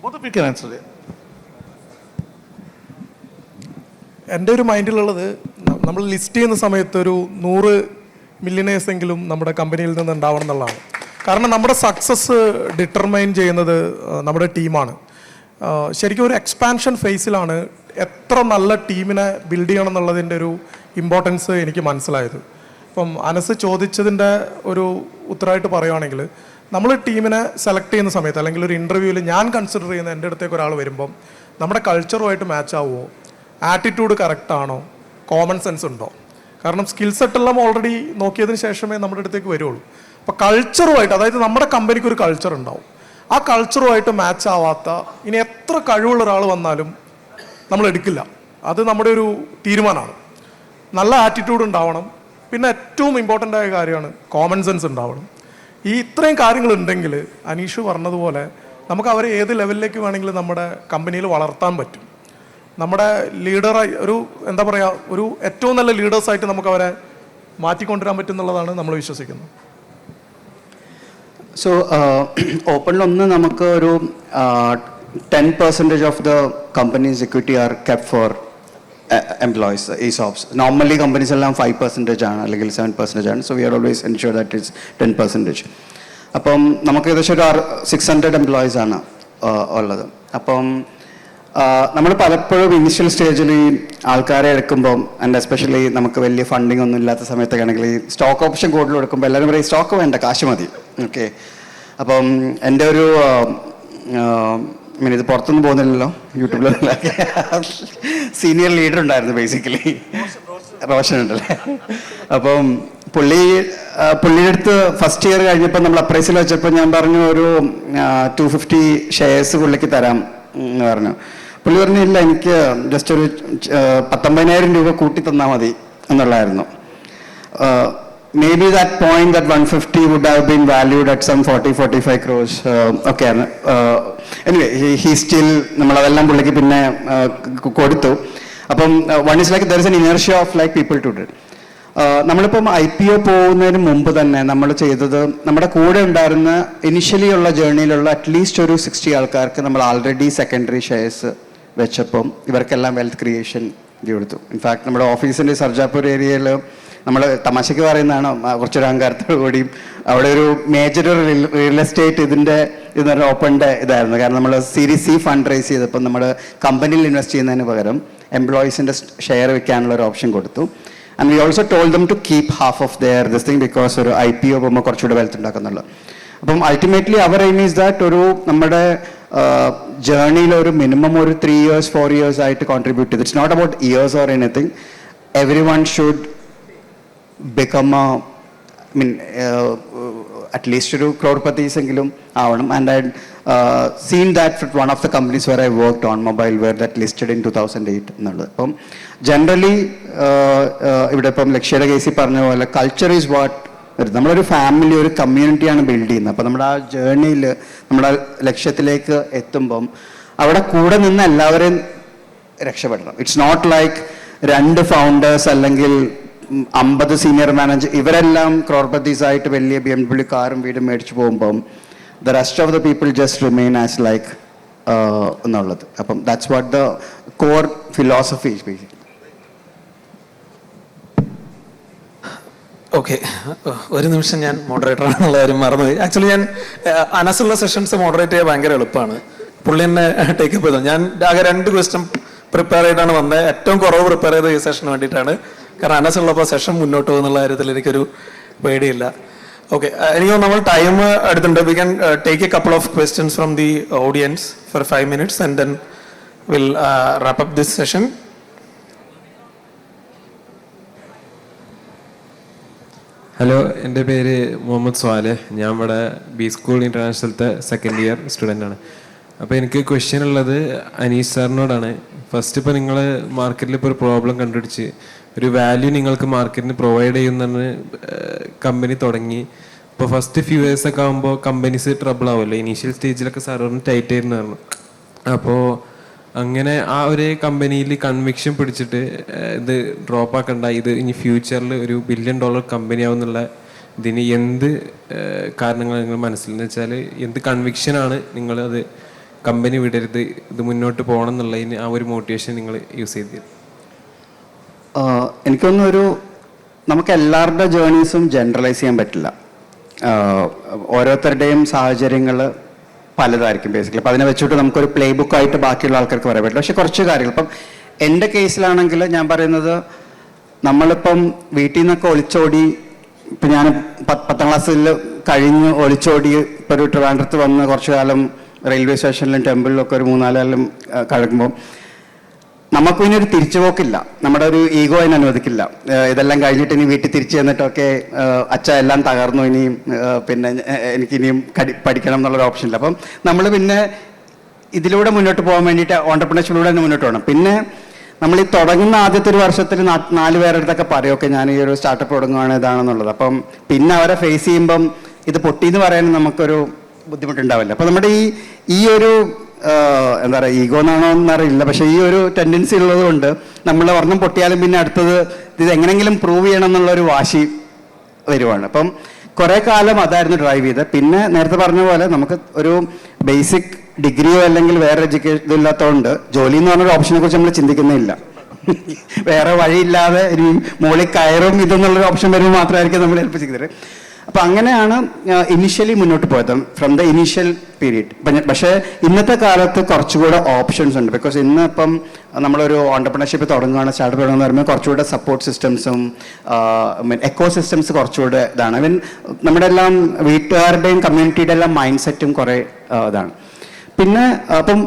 Both of you can answer that. എൻ്റെ ഒരു മൈൻഡിലുള്ളത്, നമ്മൾ ലിസ്റ്റ് ചെയ്യുന്ന സമയത്ത് ഒരു 100 മില്യണേഴ്സ് എങ്കിലും നമ്മുടെ കമ്പനിയിൽ നിന്ന് ഉണ്ടാവണം എന്നുള്ളതാണ്. കാരണം നമ്മുടെ സക്സസ് ഡിറ്റർമൈൻ ചെയ്യുന്നത് നമ്മുടെ ടീമാണ്. ശരിക്കും ഒരു എക്സ്പാൻഷൻ ഫേസിലാണ് എത്ര നല്ല ടീമിനെ ബിൽഡ് ചെയ്യണം എന്നുള്ളതിൻ്റെ ഒരു ഇമ്പോർട്ടൻസ് എനിക്ക് മനസ്സിലായത്. ഇപ്പം അനസ് ചോദിച്ചതിൻ്റെ ഒരു ഉത്തരമായിട്ട് പറയുകയാണെങ്കിൽ, നമ്മൾ ടീമിനെ സെലക്ട് ചെയ്യുന്ന സമയത്ത് അല്ലെങ്കിൽ ഒരു ഇൻ്റർവ്യൂവിൽ ഞാൻ കൺസിഡർ ചെയ്യുന്ന എൻ്റെ അടുത്തേക്ക് ഒരാൾ വരുമ്പം നമ്മുടെ കൾച്ചറുമായിട്ട് മാച്ച് ആവുമോ, ആറ്റിറ്റ്യൂഡ് കറക്റ്റാണോ, കോമൺ സെൻസ് ഉണ്ടോ. കാരണം സ്കിൽ സെറ്റെല്ലാം ഓൾറെഡി നോക്കിയതിന് ശേഷമേ നമ്മുടെ അടുത്തേക്ക് വരുള്ളൂ. അപ്പോൾ കൾച്ചറുമായിട്ട്, അതായത് നമ്മുടെ കമ്പനിക്ക് ഒരു കൾച്ചർ ഉണ്ടാവും, ആ കൾച്ചറുമായിട്ട് മാച്ച് ആവാത്ത ഇനി എത്ര കഴിവുള്ള ഒരാൾ വന്നാലും നമ്മൾ എടുക്കില്ല. അത് നമ്മുടെ ഒരു തീരുമാനമാണ്. നല്ല ആറ്റിറ്റ്യൂഡ് ഉണ്ടാവണം. പിന്നെ ഏറ്റവും ഇമ്പോർട്ടൻ്റ് ആയ കാര്യമാണ് കോമൺ സെൻസ് ഉണ്ടാവണം. ഈ ഇത്രയും കാര്യങ്ങളുണ്ടെങ്കിൽ അനീഷ് പറഞ്ഞതുപോലെ നമുക്ക് അവരെ ഏത് ലെവലിലേക്ക് വേണമെങ്കിലും നമ്മുടെ കമ്പനിയിൽ വളർത്താൻ പറ്റും. നമ്മുടെ ലീഡറായി ഒരു എന്താ പറയുക, ഒരു ഏറ്റവും നല്ല ലീഡേഴ്സായിട്ട് നമുക്ക് അവരെ മാറ്റിക്കൊണ്ടുവരാൻ പറ്റും എന്നുള്ളതാണ് നമ്മൾ വിശ്വസിക്കുന്നത്. സോ ഓപ്പണിലൊന്ന് നമുക്ക് ഒരു 10% of the companies equity R kept four employees, ESOPs. Normally companies എല്ലാം 5% ആണ്, അല്ലെങ്കിൽ 7% ആണ്. So we are always ensure that it's 10%. അപ്പം നമുക്ക് ഏകദേശം ഒരു 600 എംപ്ലോയീസ് ആണ് ഉള്ളത്. അപ്പം നമ്മൾ പലപ്പോഴും ഇനിഷ്യൽ സ്റ്റേജിൽ ഈ ആൾക്കാരെ എടുക്കുമ്പോൾ ആൻഡ് എസ്പെഷ്യലി നമുക്ക് വലിയ ഫണ്ടിങ് ഒന്നും ഇല്ലാത്ത സമയത്തൊക്കെ ആണെങ്കിൽ ഈ സ്റ്റോക്ക് ഓപ്ഷൻ കോഡിൽ എടുക്കുമ്പോൾ എല്ലാവരും പറയും സ്റ്റോക്ക് വേണ്ട, കാശ് മതി. ഓക്കെ, അപ്പം എൻ്റെ ഒരു ഇത് പുറത്തൊന്നും പോകുന്നില്ലല്ലോ, യൂട്യൂബിലൊക്കെ സീനിയർ ലീഡർ ഉണ്ടായിരുന്നു ബേസിക്കലി, റോഷൻ ഉണ്ടല്ലേ. അപ്പം പുള്ളിയുടെ അടുത്ത് ഫസ്റ്റ് ഇയർ കഴിഞ്ഞപ്പോൾ നമ്മൾ അപ്രൈസിൽ വെച്ചപ്പോൾ ഞാൻ പറഞ്ഞു ഒരു 250 ഷെയർസ് പുള്ളിക്ക് തരാം എന്ന് പറഞ്ഞു. പുള്ളി പറഞ്ഞു ഇല്ല, എനിക്ക് ജസ്റ്റ് ഒരു 19,000 രൂപ കൂട്ടി തന്നാൽ മതി എന്നുള്ളതായിരുന്നു. Maybe that point that 150 would have been valued at some 40-45 crores ഒക്കെയാണ്. എനിവേ ഹി സ്റ്റിൽ നമ്മളതെല്ലാം പുള്ളിക്ക് പിന്നെ കൊടുത്തു. അപ്പം one is like there is an inertia of like people to do. നമ്മളിപ്പം IPO പോകുന്നതിന് മുമ്പ് തന്നെ നമ്മൾ ചെയ്തത്, നമ്മുടെ കൂടെ ഉണ്ടായിരുന്ന ഇനിഷ്യലി ഉള്ള ജേർണിയിലുള്ള അറ്റ്ലീസ്റ്റ് ഒരു 60 ആൾക്കാർക്ക് നമ്മൾ ആൾറെഡി സെക്കൻഡറി ഷെയർസ് വെച്ചപ്പം ഇവർക്കെല്ലാം വെൽത്ത് ക്രിയേഷൻ കൊടുത്തു. ഇൻഫാക്ട് നമ്മുടെ ഓഫീസിൻ്റെ സർജാപൂർ ഏരിയയിൽ നമ്മൾ തമാശയ്ക്ക് പറയുന്നതാണ്, കുറച്ചൊരു അഹങ്കാരത്തോടു കൂടിയും അവിടെ ഒരു മേജർ റിയൽ എസ്റ്റേറ്റ് ഇതൊരു ഓപ്പണിൻ്റെ ഇതായിരുന്നു. കാരണം നമ്മൾ Series C ഫണ്ട് റേസ് ചെയ്തപ്പോൾ നമ്മൾ കമ്പനിയിൽ ഇൻവെസ്റ്റ് ചെയ്യുന്നതിന് പകരം എംപ്ലോയീസിൻ്റെ ഷെയർ വെക്കാനുള്ള ഒരു ഓപ്ഷൻ കൊടുത്തു. And we also told them to keep half of their this thing because ഒരു IPO പോകുമ്പോൾ കുറച്ചുകൂടെ വെൽത്ത് ഉണ്ടാക്കുന്നുള്ളൂ. അപ്പം അൾട്ടിമേറ്റ്ലി അവർ എയിം ഈസ് ദാറ്റ് ഒരു നമ്മുടെ ജേർണിയിൽ ഒരു മിനിമം ഒരു 3 years 4 years ആയിട്ട് കോൺട്രിബ്യൂട്ട് ചെയ്ത്, it's not about years or anything, everyone should become at least ഒരു crorepathies എങ്കിലും ആവണം. And I seen that for one of the companies where I worked on mobile where that listed in 2008 എന്നുള്ളത്. അപ്പം generally ഇവിടെ ഇപ്പം ലക്ഷ്യയുടെ കേസിൽ പറഞ്ഞ പോലെ കൾച്ചർ ഈസ് വാട്ട്, നമ്മളൊരു ഫാമിലി ഒരു കമ്മ്യൂണിറ്റിയാണ് ബിൽഡ് ചെയ്യുന്നത്. അപ്പം നമ്മുടെ ആ ജേർണിയിൽ നമ്മുടെ ലക്ഷ്യത്തിലേക്ക് എത്തുമ്പം അവിടെ കൂടെ നിന്ന് എല്ലാവരെയും രക്ഷപ്പെടണം. ഇറ്റ്സ് നോട്ട് ലൈക്ക് 2 ഫൗണ്ടേഴ്സ് അല്ലെങ്കിൽ 50 സീനിയർ മാനേജർ ഇവരെല്ലാം crorepathies ആയിട്ട് വലിയ BMW കാറും വീടും മേടിച്ചു പോകുമ്പം the rest of the people just remain as like എന്നുള്ളത്. അപ്പം that's what the core philosophy is basically. Okay, ഒരു നിമിഷം ഞാൻ മോഡറേറ്റർ ആണെന്നുള്ള കാര്യം മറന്നുപോയി. ആക്ച്വലി ഞാൻ അനസുള്ള സെഷൻസ് മോഡറേറ്റ് ചെയ്യാൻ ഭയങ്കര എളുപ്പമാണ്. പുള്ളി എന്നെ ടേക്കപ്പ് ചെയ്തു. ഞാൻ ആകെ 2 ക്വസ്റ്റ്യൻ പ്രിപ്പയർ ചെയ്താണ് വന്നത്. ഏറ്റവും കുറവ് പ്രിപ്പയർ ചെയ്ത ഈ സെഷന് വേണ്ടിയിട്ടാണ്. കാരണം അനസുള്ളപ്പോൾ സെഷൻ മുന്നോട്ട് പോകുന്നുള്ള കാര്യത്തിൽ എനിക്കൊരു പേടിയില്ല. Okay, anyhow, നമ്മൾ ടൈം എടുത്തിട്ടുണ്ട്. We can take a couple of questions from the audience for 5 minutes and then we'll wrap up this session. Hello, എൻ്റെ പേര് മുഹമ്മദ് സ്വാലിഹ്. ഞാൻ ഇവിടെ ബി സ്കൂൾ ഇൻ്റർനാഷണലത്തെ 2nd year സ്റ്റുഡൻ്റ് ആണ്. അപ്പോൾ എനിക്ക് ക്വസ്റ്റ്യൻ ഉള്ളത് അനീഷ് സാറിനോടാണ്. ഫസ്റ്റ് ഇപ്പോൾ നിങ്ങൾ മാർക്കറ്റിൽ ഇപ്പോൾ ഒരു പ്രോബ്ലം കണ്ടുപിടിച്ച് ഒരു വാല്യൂ നിങ്ങൾക്ക് മാർക്കറ്റിന് പ്രൊവൈഡ് ചെയ്യുന്നതാണ് കമ്പനി തുടങ്ങി. ഇപ്പോൾ ഫസ്റ്റ് ഫ്യൂ ഇയേഴ്സ് ഒക്കെ ആകുമ്പോൾ കമ്പനീസ് ട്രബിൾ ആവുമല്ലോ. ഇനീഷ്യൽ സ്റ്റേജിലൊക്കെ സാറിന് ടൈറ്റ് ആയിരുന്നു പറഞ്ഞു. അപ്പോൾ അങ്ങനെ ആ ഒരു കമ്പനിയിൽ കൺവിക്ഷൻ പിടിച്ചിട്ട് ഇത് ഡ്രോപ്പ് ആക്കണ്ട, ഇത് ഇനി ഫ്യൂച്ചറിൽ ഒരു $1 billion കമ്പനി ആവും എന്നുള്ള ഇതിന് എന്ത് കാരണങ്ങൾ നിങ്ങൾ മനസ്സിലെന്ന് വെച്ചാൽ എന്ത് കൺവിക്ഷനാണ് നിങ്ങൾ അത് കമ്പനി വിടരുത്, ഇത് മുന്നോട്ട് പോകണം എന്നുള്ളതിന് ആ ഒരു മോട്ടിവേഷൻ നിങ്ങൾ യൂസ് ചെയ്തത്? എനിക്കൊന്നൊരു നമുക്ക് എല്ലാവരുടെ ജേർണീസും ജനറലൈസ് ചെയ്യാൻ പറ്റില്ല. ഓരോരുത്തരുടെയും സാഹചര്യങ്ങൾ പലതായിരിക്കും ബേസിക്കലി. അപ്പം അതിനെ വെച്ചിട്ട് നമുക്കൊരു പ്ലേ ബുക്കായിട്ട് ബാക്കിയുള്ള ആൾക്കാർക്ക് പറയാൻ പറ്റില്ല. പക്ഷെ കുറച്ച് കാര്യങ്ങൾ ഇപ്പം എൻ്റെ കേസിലാണെങ്കിൽ ഞാൻ പറയുന്നത്, നമ്മളിപ്പം വീട്ടിൽ നിന്നൊക്കെ ഒളിച്ചോടി, ഇപ്പം ഞാൻ 10th ക്ലാസ്സിൽ കഴിഞ്ഞ് ഒളിച്ചോടി ഇപ്പോൾ ഒരു ട്രിവാൻഡ്രത്ത് വന്ന് കുറച്ചു കാലം റെയിൽവേ സ്റ്റേഷനിലും ടെമ്പിളിലൊക്കെ ഒരു 3-4 കൊല്ലം കഴിക്കുമ്പോൾ നമുക്കും ഇനി ഒരു തിരിച്ചുപോക്കില്ല. നമ്മുടെ ഒരു ഈഗോ അതിന് അനുവദിക്കില്ല. ഇതെല്ലാം കഴിഞ്ഞിട്ട് ഇനി വീട്ടിൽ തിരിച്ചു ചെന്നിട്ടൊക്കെ അച്ഛ എല്ലാം തകർന്നു, ഇനിയും പിന്നെ എനിക്കിനിയും പഠിക്കണം എന്നുള്ളൊരു ഓപ്ഷനില്ല. അപ്പം നമ്മൾ പിന്നെ ഇതിലൂടെ മുന്നോട്ട് പോകാൻ വേണ്ടിയിട്ട് ഓണ്ടർപ്രണർഷിപ്പിലൂടെ തന്നെ മുന്നോട്ട് പോകണം. പിന്നെ നമ്മൾ ഈ തുടങ്ങുന്ന ആദ്യത്തെ ഒരു വർഷത്തിൽ 4 പേരുടെ അടുത്തൊക്കെ പറയും, ഓക്കെ ഞാൻ ഈ ഒരു സ്റ്റാർട്ടപ്പ് തുടങ്ങുകയാണ് ഇതാണെന്നുള്ളത്. അപ്പം പിന്നെ അവരെ ഫേസ് ചെയ്യുമ്പം ഇത് പൊട്ടിയെന്ന് പറയാനും നമുക്കൊരു ബുദ്ധിമുട്ടുണ്ടാവില്ല. അപ്പം നമ്മുടെ ഈ ഒരു എന്താ പറയുക, ഈഗോ എന്നാണോ എന്നറിയില്ല, പക്ഷേ ഈ ഒരു ടെൻഡൻസി ഉള്ളത് കൊണ്ട് നമ്മൾ ഒരെണ്ണം പൊട്ടിയാലും പിന്നെ അടുത്തത് ഇത് എങ്ങനെയെങ്കിലും പ്രൂവ് ചെയ്യണം എന്നുള്ളൊരു വാശി വരുവാണ്. അപ്പം കുറേ കാലം അതായിരുന്നു ഡ്രൈവ് ചെയ്ത്. പിന്നെ നേരത്തെ പറഞ്ഞ പോലെ നമുക്ക് ഒരു ബേസിക് ഡിഗ്രിയോ അല്ലെങ്കിൽ വേറെ എഡ്യൂക്കേഷൻ ഇതില്ലാത്തതുകൊണ്ട് ജോലി എന്ന് പറഞ്ഞൊരു ഓപ്ഷനെ കുറിച്ച് നമ്മൾ ചിന്തിക്കുന്നില്ല. വേറെ വഴിയില്ലാതെ ഇനി മുകളിൽ കയറും ഇതെന്നുള്ളൊരു ഓപ്ഷൻ വരുമ്പോൾ മാത്രമായിരിക്കും നമ്മൾ ഏൽപ്പിച്ചിരിക്കുന്നത്. അപ്പോൾ അങ്ങനെയാണ് ഇനിഷ്യലി മുന്നോട്ട് പോയത് ഫ്രം ദ ഇനീഷ്യൽ പീരീഡ്. പക്ഷേ ഇന്നത്തെ കാലത്ത് കുറച്ചുകൂടെ ഓപ്ഷൻസ് ഉണ്ട്. ബിക്കോസ് ഇന്ന് ഇപ്പം നമ്മളൊരു ഓണ്ടർപ്രണർഷിപ്പ് തുടങ്ങുകയാണ്, സ്റ്റാർട്ടപ്പ് തുടങ്ങുന്ന പറയുമ്പോൾ കുറച്ചുകൂടെ സപ്പോർട്ട് സിസ്റ്റംസും എക്കോ സിസ്റ്റംസ് കുറച്ചുകൂടെ ഇതാണ്. ഐ മീൻ നമ്മുടെ എല്ലാം വീട്ടുകാരുടെയും കമ്മ്യൂണിറ്റിയുടെ എല്ലാം മൈൻഡ് സെറ്റും കുറേ ഇതാണ്. പിന്നെ അപ്പം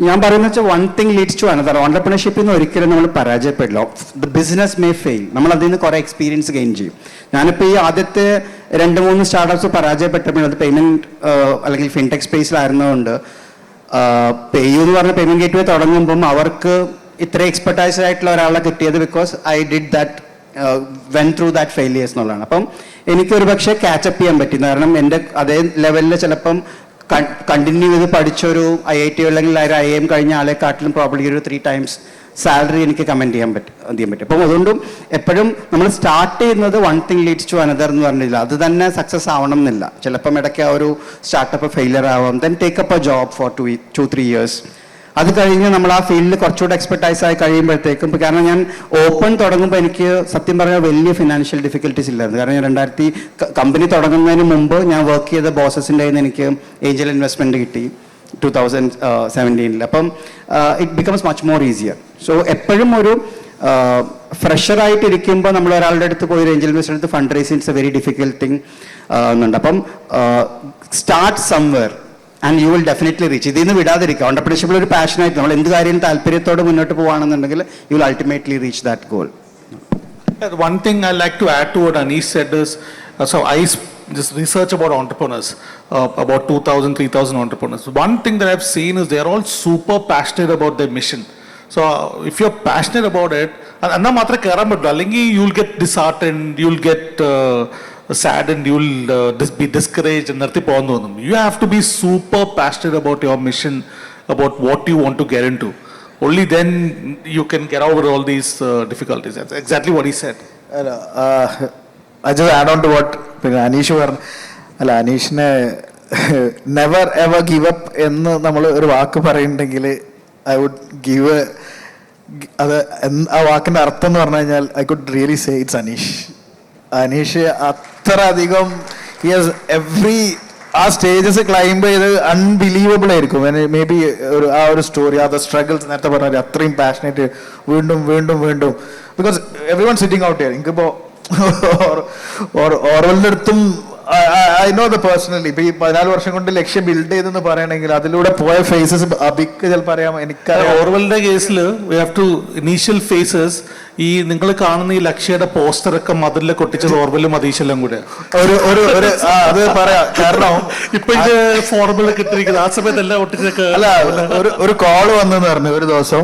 ഞാൻ പറയുന്നത് വെച്ചാൽ one thing leads to another. ഓണ്ടർപ്രണർഷിപ്പിൽ നിന്ന് ഒരിക്കലും നമ്മൾ പരാജയപ്പെടില്ല. The business may fail. നമ്മൾ അതിൽ നിന്ന് കുറേ എക്സ്പീരിയൻസ് ഗെയിൻ ചെയ്യും. ഞാനിപ്പോൾ ഈ ആദ്യത്തെ 2-3 സ്റ്റാർട്ടപ്സ് പരാജയപ്പെട്ടപ്പോൾ അത് പേയ്മെൻറ്റ് അല്ലെങ്കിൽ ഫിൻടെക് സ്പേസിലായിരുന്നതുകൊണ്ട് പേയു എന്ന് പറഞ്ഞ പേയ്മെൻറ്റ് ഗേറ്റ് വേ തുടങ്ങുമ്പം അവർക്ക് ഇത്ര എക്സ്പെർട്ടൈസ് ആയിട്ടുള്ള ഒരാളെ കിട്ടിയത് because I did that went through that failures എന്നുള്ളതാണ്. അപ്പം എനിക്കൊരു പക്ഷേ ക്യാച്ചപ്പ് ചെയ്യാൻ പറ്റി. കാരണം എൻ്റെ അതേ ലെവലിൽ ചിലപ്പം കണ്ടിന്യൂ ചെയ്ത് പഠിച്ചൊരു IIT അല്ലെങ്കിൽ ഒരു IIM കഴിഞ്ഞ ആളെക്കാട്ടിലും പ്രോബ്ലി ഒരു 3 times സാലറി എനിക്ക് കമൻറ്റ് ചെയ്യാൻ പറ്റും. അപ്പം അതുകൊണ്ടും എപ്പോഴും നമ്മൾ സ്റ്റാർട്ട് ചെയ്യുന്നത് one thing leads to another എന്ന് പറഞ്ഞില്ല. അത് തന്നെ സക്സസ് ആവണം എന്നില്ല. ചിലപ്പം ഇടയ്ക്ക് ആ ഒരു സ്റ്റാർട്ടപ്പ് ഫെയിലിയർ ആവാം. Then take up A job four 2-3 years. അത് കഴിഞ്ഞ് നമ്മൾ ആ ഫീൽഡിൽ കുറച്ചുകൂടെ എക്സ്പെർട്ടൈസ് ആയി കഴിയുമ്പോഴത്തേക്കും, കാരണം ഞാൻ ഓപ്പൺ തുടങ്ങുമ്പോൾ എനിക്ക് സത്യം പറഞ്ഞാൽ വലിയ ഫിനാൻഷ്യൽ ഡിഫിക്കൽട്ടീസ് ഇല്ലായിരുന്നു. കാരണം ഞാൻ കമ്പനി തുടങ്ങുന്നതിന് മുമ്പ് ഞാൻ വർക്ക് ചെയ്ത ബോസസിൻ്റെ കയ്യിൽ നിന്ന് എനിക്ക് ഏഞ്ചൽ ഇൻവെസ്റ്റ്മെൻറ്റ് കിട്ടി 2017. അപ്പം it becomes much more easier. So എപ്പോഴും ഒരു ഫ്രഷറായിട്ടിരിക്കുമ്പോൾ നമ്മൾ ഒരാളുടെ അടുത്ത് പോയി ഒരു ഏഞ്ചൽ ഇൻവെസ്റ്റർ അടുത്ത് fund raise it's a very difficult thing എന്നുണ്ട്. അപ്പം start somewhere and you will definitely reach. ഇതിൽ നിന്ന് വിടാതിരിക്കുക. ഓണ്ടർപ്രണർഷിപ്പിൽ ഒരു പാഷനായിട്ട് നമ്മൾ എന്ത് കാര്യം താല്പര്യത്തോടെ മുന്നോട്ട് പോകുകയാണെന്നുണ്ടെങ്കിൽ you will ultimately reach that goal. One thing I like to add to what Anish said is, so I just research about entrepreneurs, about 2,000-3,000 entrepreneurs. One thing that I've seen is they're all super passionate about their mission. So if you're passionate about it, and matra karam pattu allengi you'll get disheartened, you'll get saddened, you'll be discouraged and nirthi povan thonum. You have to be super passionate about your mission, about what you want to get into. Only then you can get over all these difficulties. That's exactly what he said. I just add on to what Anish പറഞ്ഞു. അല്ല, അനീഷിനെ never ever give up എന്ന് നമ്മൾ ഒരു വാക്ക് പറയുന്നുണ്ടെങ്കിൽ I would give അത് ആ വാക്കിൻ്റെ അർത്ഥം എന്ന് പറഞ്ഞു കഴിഞ്ഞാൽ I could really say it's Aneesh. Aneesh അത്ര അധികം ആ സ്റ്റേജസ് ക്ലൈംബ് ചെയ്ത് അൺബിലീവബിൾ ആയിരിക്കും. മേ ബി ആ ഒരു സ്റ്റോറി, ആ സ്ട്രഗിൾസ് നേരത്തെ പറഞ്ഞാൽ അത്രയും പാഷനേറ്റ് വീണ്ടും വീണ്ടും വീണ്ടും. Because every one sitting out here. എനിക്കിപ്പോൾ ഓർവലിൻ്റെ അടുത്തും ഐ നോ ദ പേഴ്സണലി. ഇപ്പൊ ഈ 14 വർഷം കൊണ്ട് ലക്ഷ്യം ബിൽഡ് ചെയ്തെന്ന് പറയണമെങ്കിൽ അതിലൂടെ പോയ ഫേസസ് അബിക്ക് ചിലപ്പോൾ അറിയാം. എനിക്ക് ഓർവലിന്റെ കേസിൽ we have two initial phases ഈ നിങ്ങൾ കാണുന്ന ഈ ലക്ഷ്യയുടെ പോസ്റ്ററൊക്കെ മതിലെ കൊട്ടിച്ചത് ഓർവലും അതീശെല്ലാം കൂടെ അത് പറയാം. കാരണം ഇപ്പൊ ഇത് ഫോർമുല കിട്ടിയിരിക്കുന്നത് ആ സമയത്ത് എല്ലാം ഒട്ടിച്ചൊക്കെ അല്ല, ഒരു കോള് വന്നെന്ന് പറഞ്ഞു ഒരു ദിവസം.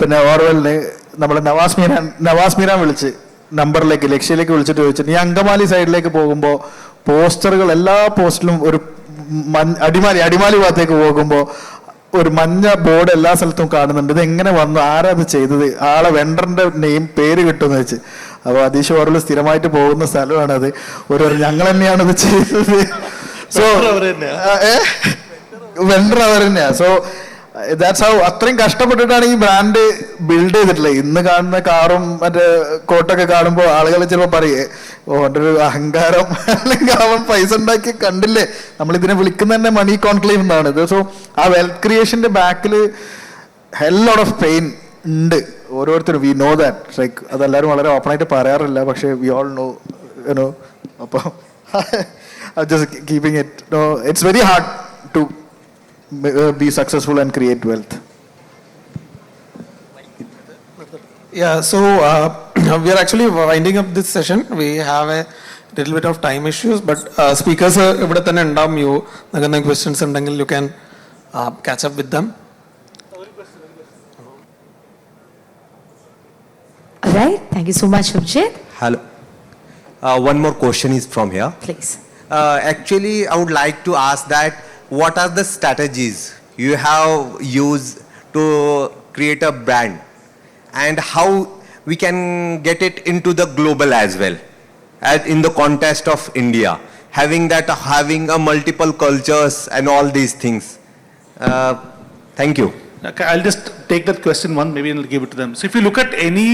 പിന്നെ ഓർവലിന് നമ്മളെ നവാസ് മീരാൻ വിളിച്ച് നമ്പറിലേക്ക് ലക്ഷ്യയിലേക്ക് വിളിച്ചിട്ട് ചോദിച്ചു, നീ അങ്കമാലി സൈഡിലേക്ക് പോകുമ്പോൾ പോസ്റ്ററുകൾ എല്ലാ പോസ്റ്റിലും ഒരു അടിമാലി ഭാഗത്തേക്ക് പോകുമ്പോൾ ഒരു മഞ്ഞ ബോർഡ് എല്ലാ സ്ഥലത്തും കാണുന്നുണ്ട്. ഇത് എങ്ങനെ വന്നു, ആരാ അത് ചെയ്തത്, ആളെ വെണ്ടറിന്റെ പേര് കിട്ടുമെന്ന് വെച്ച്. അപ്പോൾ അതീഷ് ഓർവൽ സ്ഥിരമായിട്ട് പോകുന്ന സ്ഥലമാണത്. ഞങ്ങൾ തന്നെയാണ് ഇത് ചെയ്തത്. സോ വെണ്ടർ അവർ തന്നെയാ. സോ ദാറ്റ്സ് ഹൗ അത്രയും കഷ്ടപ്പെട്ടിട്ടാണ് ഈ ബ്രാൻഡ് ബിൽഡ് ചെയ്തിട്ടുള്ളത്. ഇന്ന് കാണുന്ന കാറും മറ്റേ കോട്ടൊക്കെ കാണുമ്പോൾ ആളുകൾ ചിലപ്പോൾ പറയേ ഓൻ്റെ ഒരു അഹങ്കാരം, അല്ലെങ്കിൽ അവൻ പൈസ ഉണ്ടാക്കി കണ്ടില്ലേ. നമ്മളിതിനെ വിളിക്കുന്ന തന്നെ മണി കോൺക്ലേവ് എന്നാണ് ഇത്. സോ ആ വെൽത്ത് ക്രിയേഷന്റെ ബാക്കിൽ ഹെൽ ലോട്ട് ഓഫ് പെയിൻ ഉണ്ട് ഓരോരുത്തരും. We know that. ലൈക്ക് അതെല്ലാവരും വളരെ ഓപ്പണായിട്ട് പറയാറില്ല, പക്ഷേ വി ഓൾ നോ യുനോ. അപ്പം just keeping it, it's very hard to be successful and create wealth. Yeah, so we are actually winding up this session. We have a little bit of time issues, but speakers ഇവിടെ തന്നെ ഉണ്ടാവും. നിങ്ങൾക്ക് questions ഉണ്ടെങ്കിൽ you can catch up with them. All right, thank you so much, Abhijit. Hello. One more question is from here. Please. Actually, I would like to ask that what are the strategies you have used to create a brand, and how we can get it into the global as well, in the context of India, having a multiple cultures and all these things. Thank you. Okay, I'll just take that question maybe I'll give it to them. So if you look at any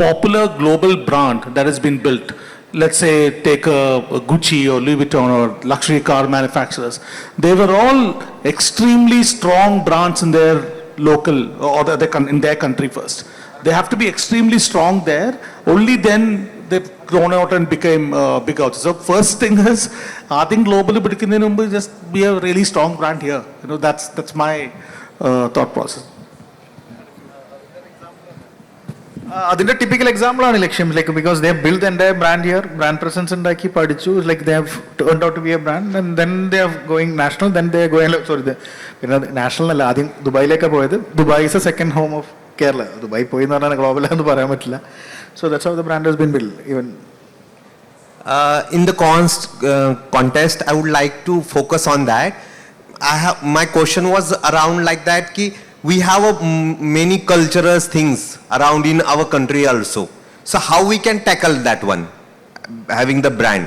popular global brand that has been built, let's say take a Gucci or Louis Vuitton or luxury car manufacturers, they were all extremely strong brands in their local or in their country first. They have to be extremely strong there. Only then they've grown out and became big out. So first thing is, I think globally, just be a really strong brand here. That's my thought process. അതിന്റെ typical example ആണ് ലക്ഷ്യം, like because they build എൻ്റെ brand here, brand presence ഉണ്ടാക്കി പഠിച്ചു, like they have turned out to be a brand and then they are going national, then they going sorry പിന്നെ national അല്ല, ആദ്യം ദുബായിലേക്കാണ് പോയത്. Dubai is a second home of Kerala. Dubai പോയി എന്ന് പറഞ്ഞാൽ ഗ്ലോബലാന്ന് പറയാൻ പറ്റില്ല. So that's how the brand has been build. Even in the contest, I would like to focus on that. My question was around like that ki we have many cultural things around in our country also. So how we can tackle that one, having the brand?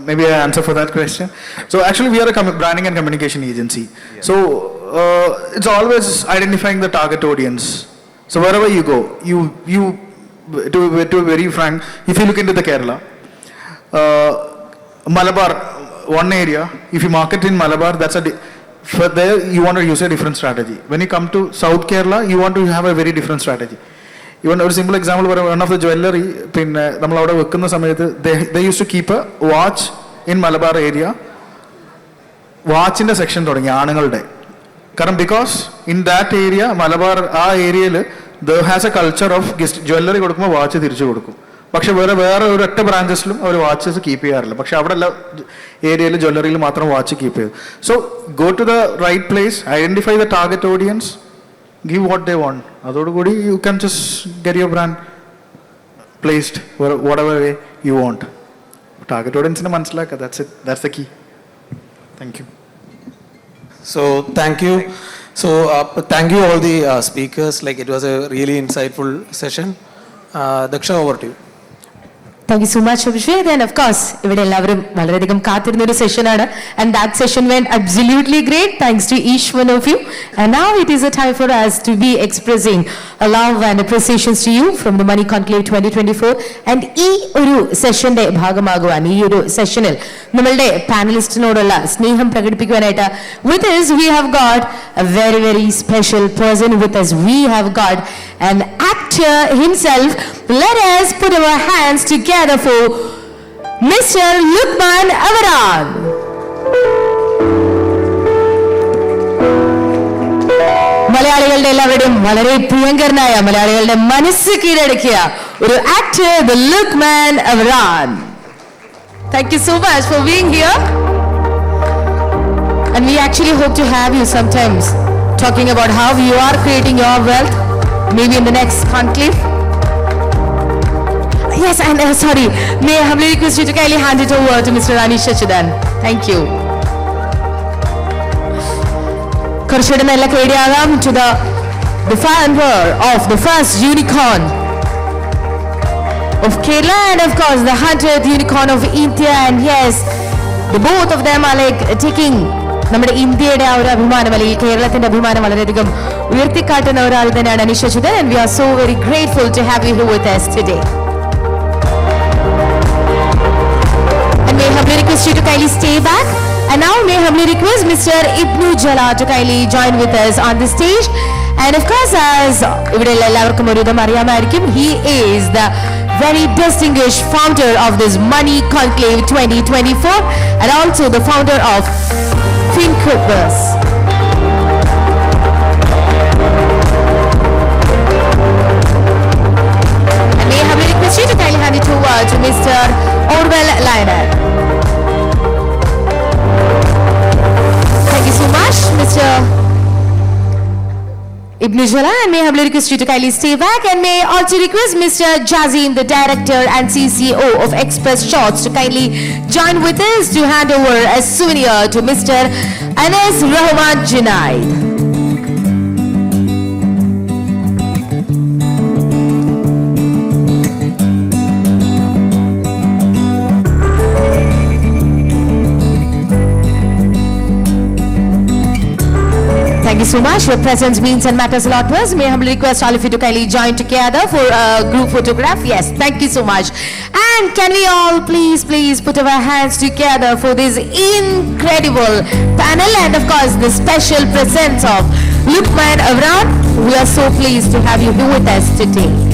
Maybe I answer for that question. So actually we are a branding and communication agency. Yeah. So it's always identifying the target audience. So wherever you go, you to be very frank, if you look into the Kerala, Malabar, one area, if you market in Malabar, that's for there you want to use a different strategy. When you come to South Kerala, you want to have a very different strategy. Even a simple example, one of the jewelry, they used to keep a watch in Malabar area. Watch in the section, because in that area, Malabar area, there has a culture of jewelry watch. പക്ഷെ വേറെ ഒരു ഒറ്റ ബ്രാഞ്ചസിലും അവർ watches keep ചെയ്യാറില്ല. പക്ഷെ അവിടെ എല്ലാ ഏരിയയിൽ ജ്വല്ലറിയിൽ മാത്രം വാച്ച് കീപ്പ് ചെയ്തു. So go to the right place, identify the target audience, give what they want. അതോടുകൂടി you can just get your brand placed whatever way you want. Target ഓഡിയൻസിനെ മനസ്സിലാക്കുക. That's the key. Thank you. So thank you. So thank you all the speakers. Like it was a really insightful session. Daksha, over to you. Thank you so much, Abhishek. And of course, ഇവിടെ എല്ലാവരും വളരെയധികം കാത്തിരുന്ന ഒരു സെഷനാണ്. And that session went absolutely great. Thanks to each one of you. And now it is a time for us to be expressing a love and appreciations to you from the Money Conclave 2024. And ഈ ഒരു സെഷന്റെ ഭാഗമാകുവാൻ, ഈ ഒരു സെഷനിൽ നമ്മളുടെ പാനലിസ്റ്റിനോടുള്ള സ്നേഹം പ്രകടിപ്പിക്കുവാനായിട്ട് with us we have got a very, very special person with us. We have got an actor himself. Let us put our hands together for Mr. Luqman Avaran. മലയാളികളുടെ എല്ലാവരുടെയും വളരെ പ്രിയങ്കരനായ, മലയാളികളുടെ മനസ്സ് കീഴടക്കിയ ഒരു actor, the Luqman Avaran. Thank you so much for being here. And we actually hope to have you sometimes talking about how you are creating your wealth, maybe in the next conclave. Yes, and sorry, may I humbly request you to kindly hand it over to Mr. Anish Achudan. Thank you. കുറച്ചുകൂടെ നല്ല കേടിയാകാം to the founder of the first unicorn of Kerala and of course the 100th unicorn of India. And yes, the both of them are like taking നമ്മുടെ ഇന്ത്യയുടെ ആ ഒരു അഭിമാനം അല്ലെങ്കിൽ കേരളത്തിന്റെ അഭിമാനം വളരെയധികം ഉയർത്തിക്കാട്ടുന്ന ഒരാൾ തന്നെയാണ് Aneesh Achuthan. And we are so very grateful to have you here with us today. And may I humbly request you to kindly stay back. And now may I humbly request Mr. Ibnu Jala to kindly join with us on the stage. And of course, as ഇവിടെ എല്ലാവർക്കും ഒരു ഇതും അറിയാമായിരിക്കും, he is the very distinguished founder of this Money Conclave 2024 and also the founder of Fincopus. And may I humbly request you to kindly hand it over to Mr. Orwell Lionel. Thank you so much, Mr. Ibn Jala, and may I humbly request you to kindly stay back, and may I also request Mr. Jazim, the director and CCO of Express Shots, to kindly join with us to hand over a souvenir to Mr. Anas Rahman Junaid. Thank you so much. Your presence means and matters a lot to us. May I humbly request all of you to kindly join together for a group photograph. Yes, thank you so much. And can we all please put our hands together for this incredible panel and of course the special presence of Luqman Avran. We are so pleased to have you here with us today.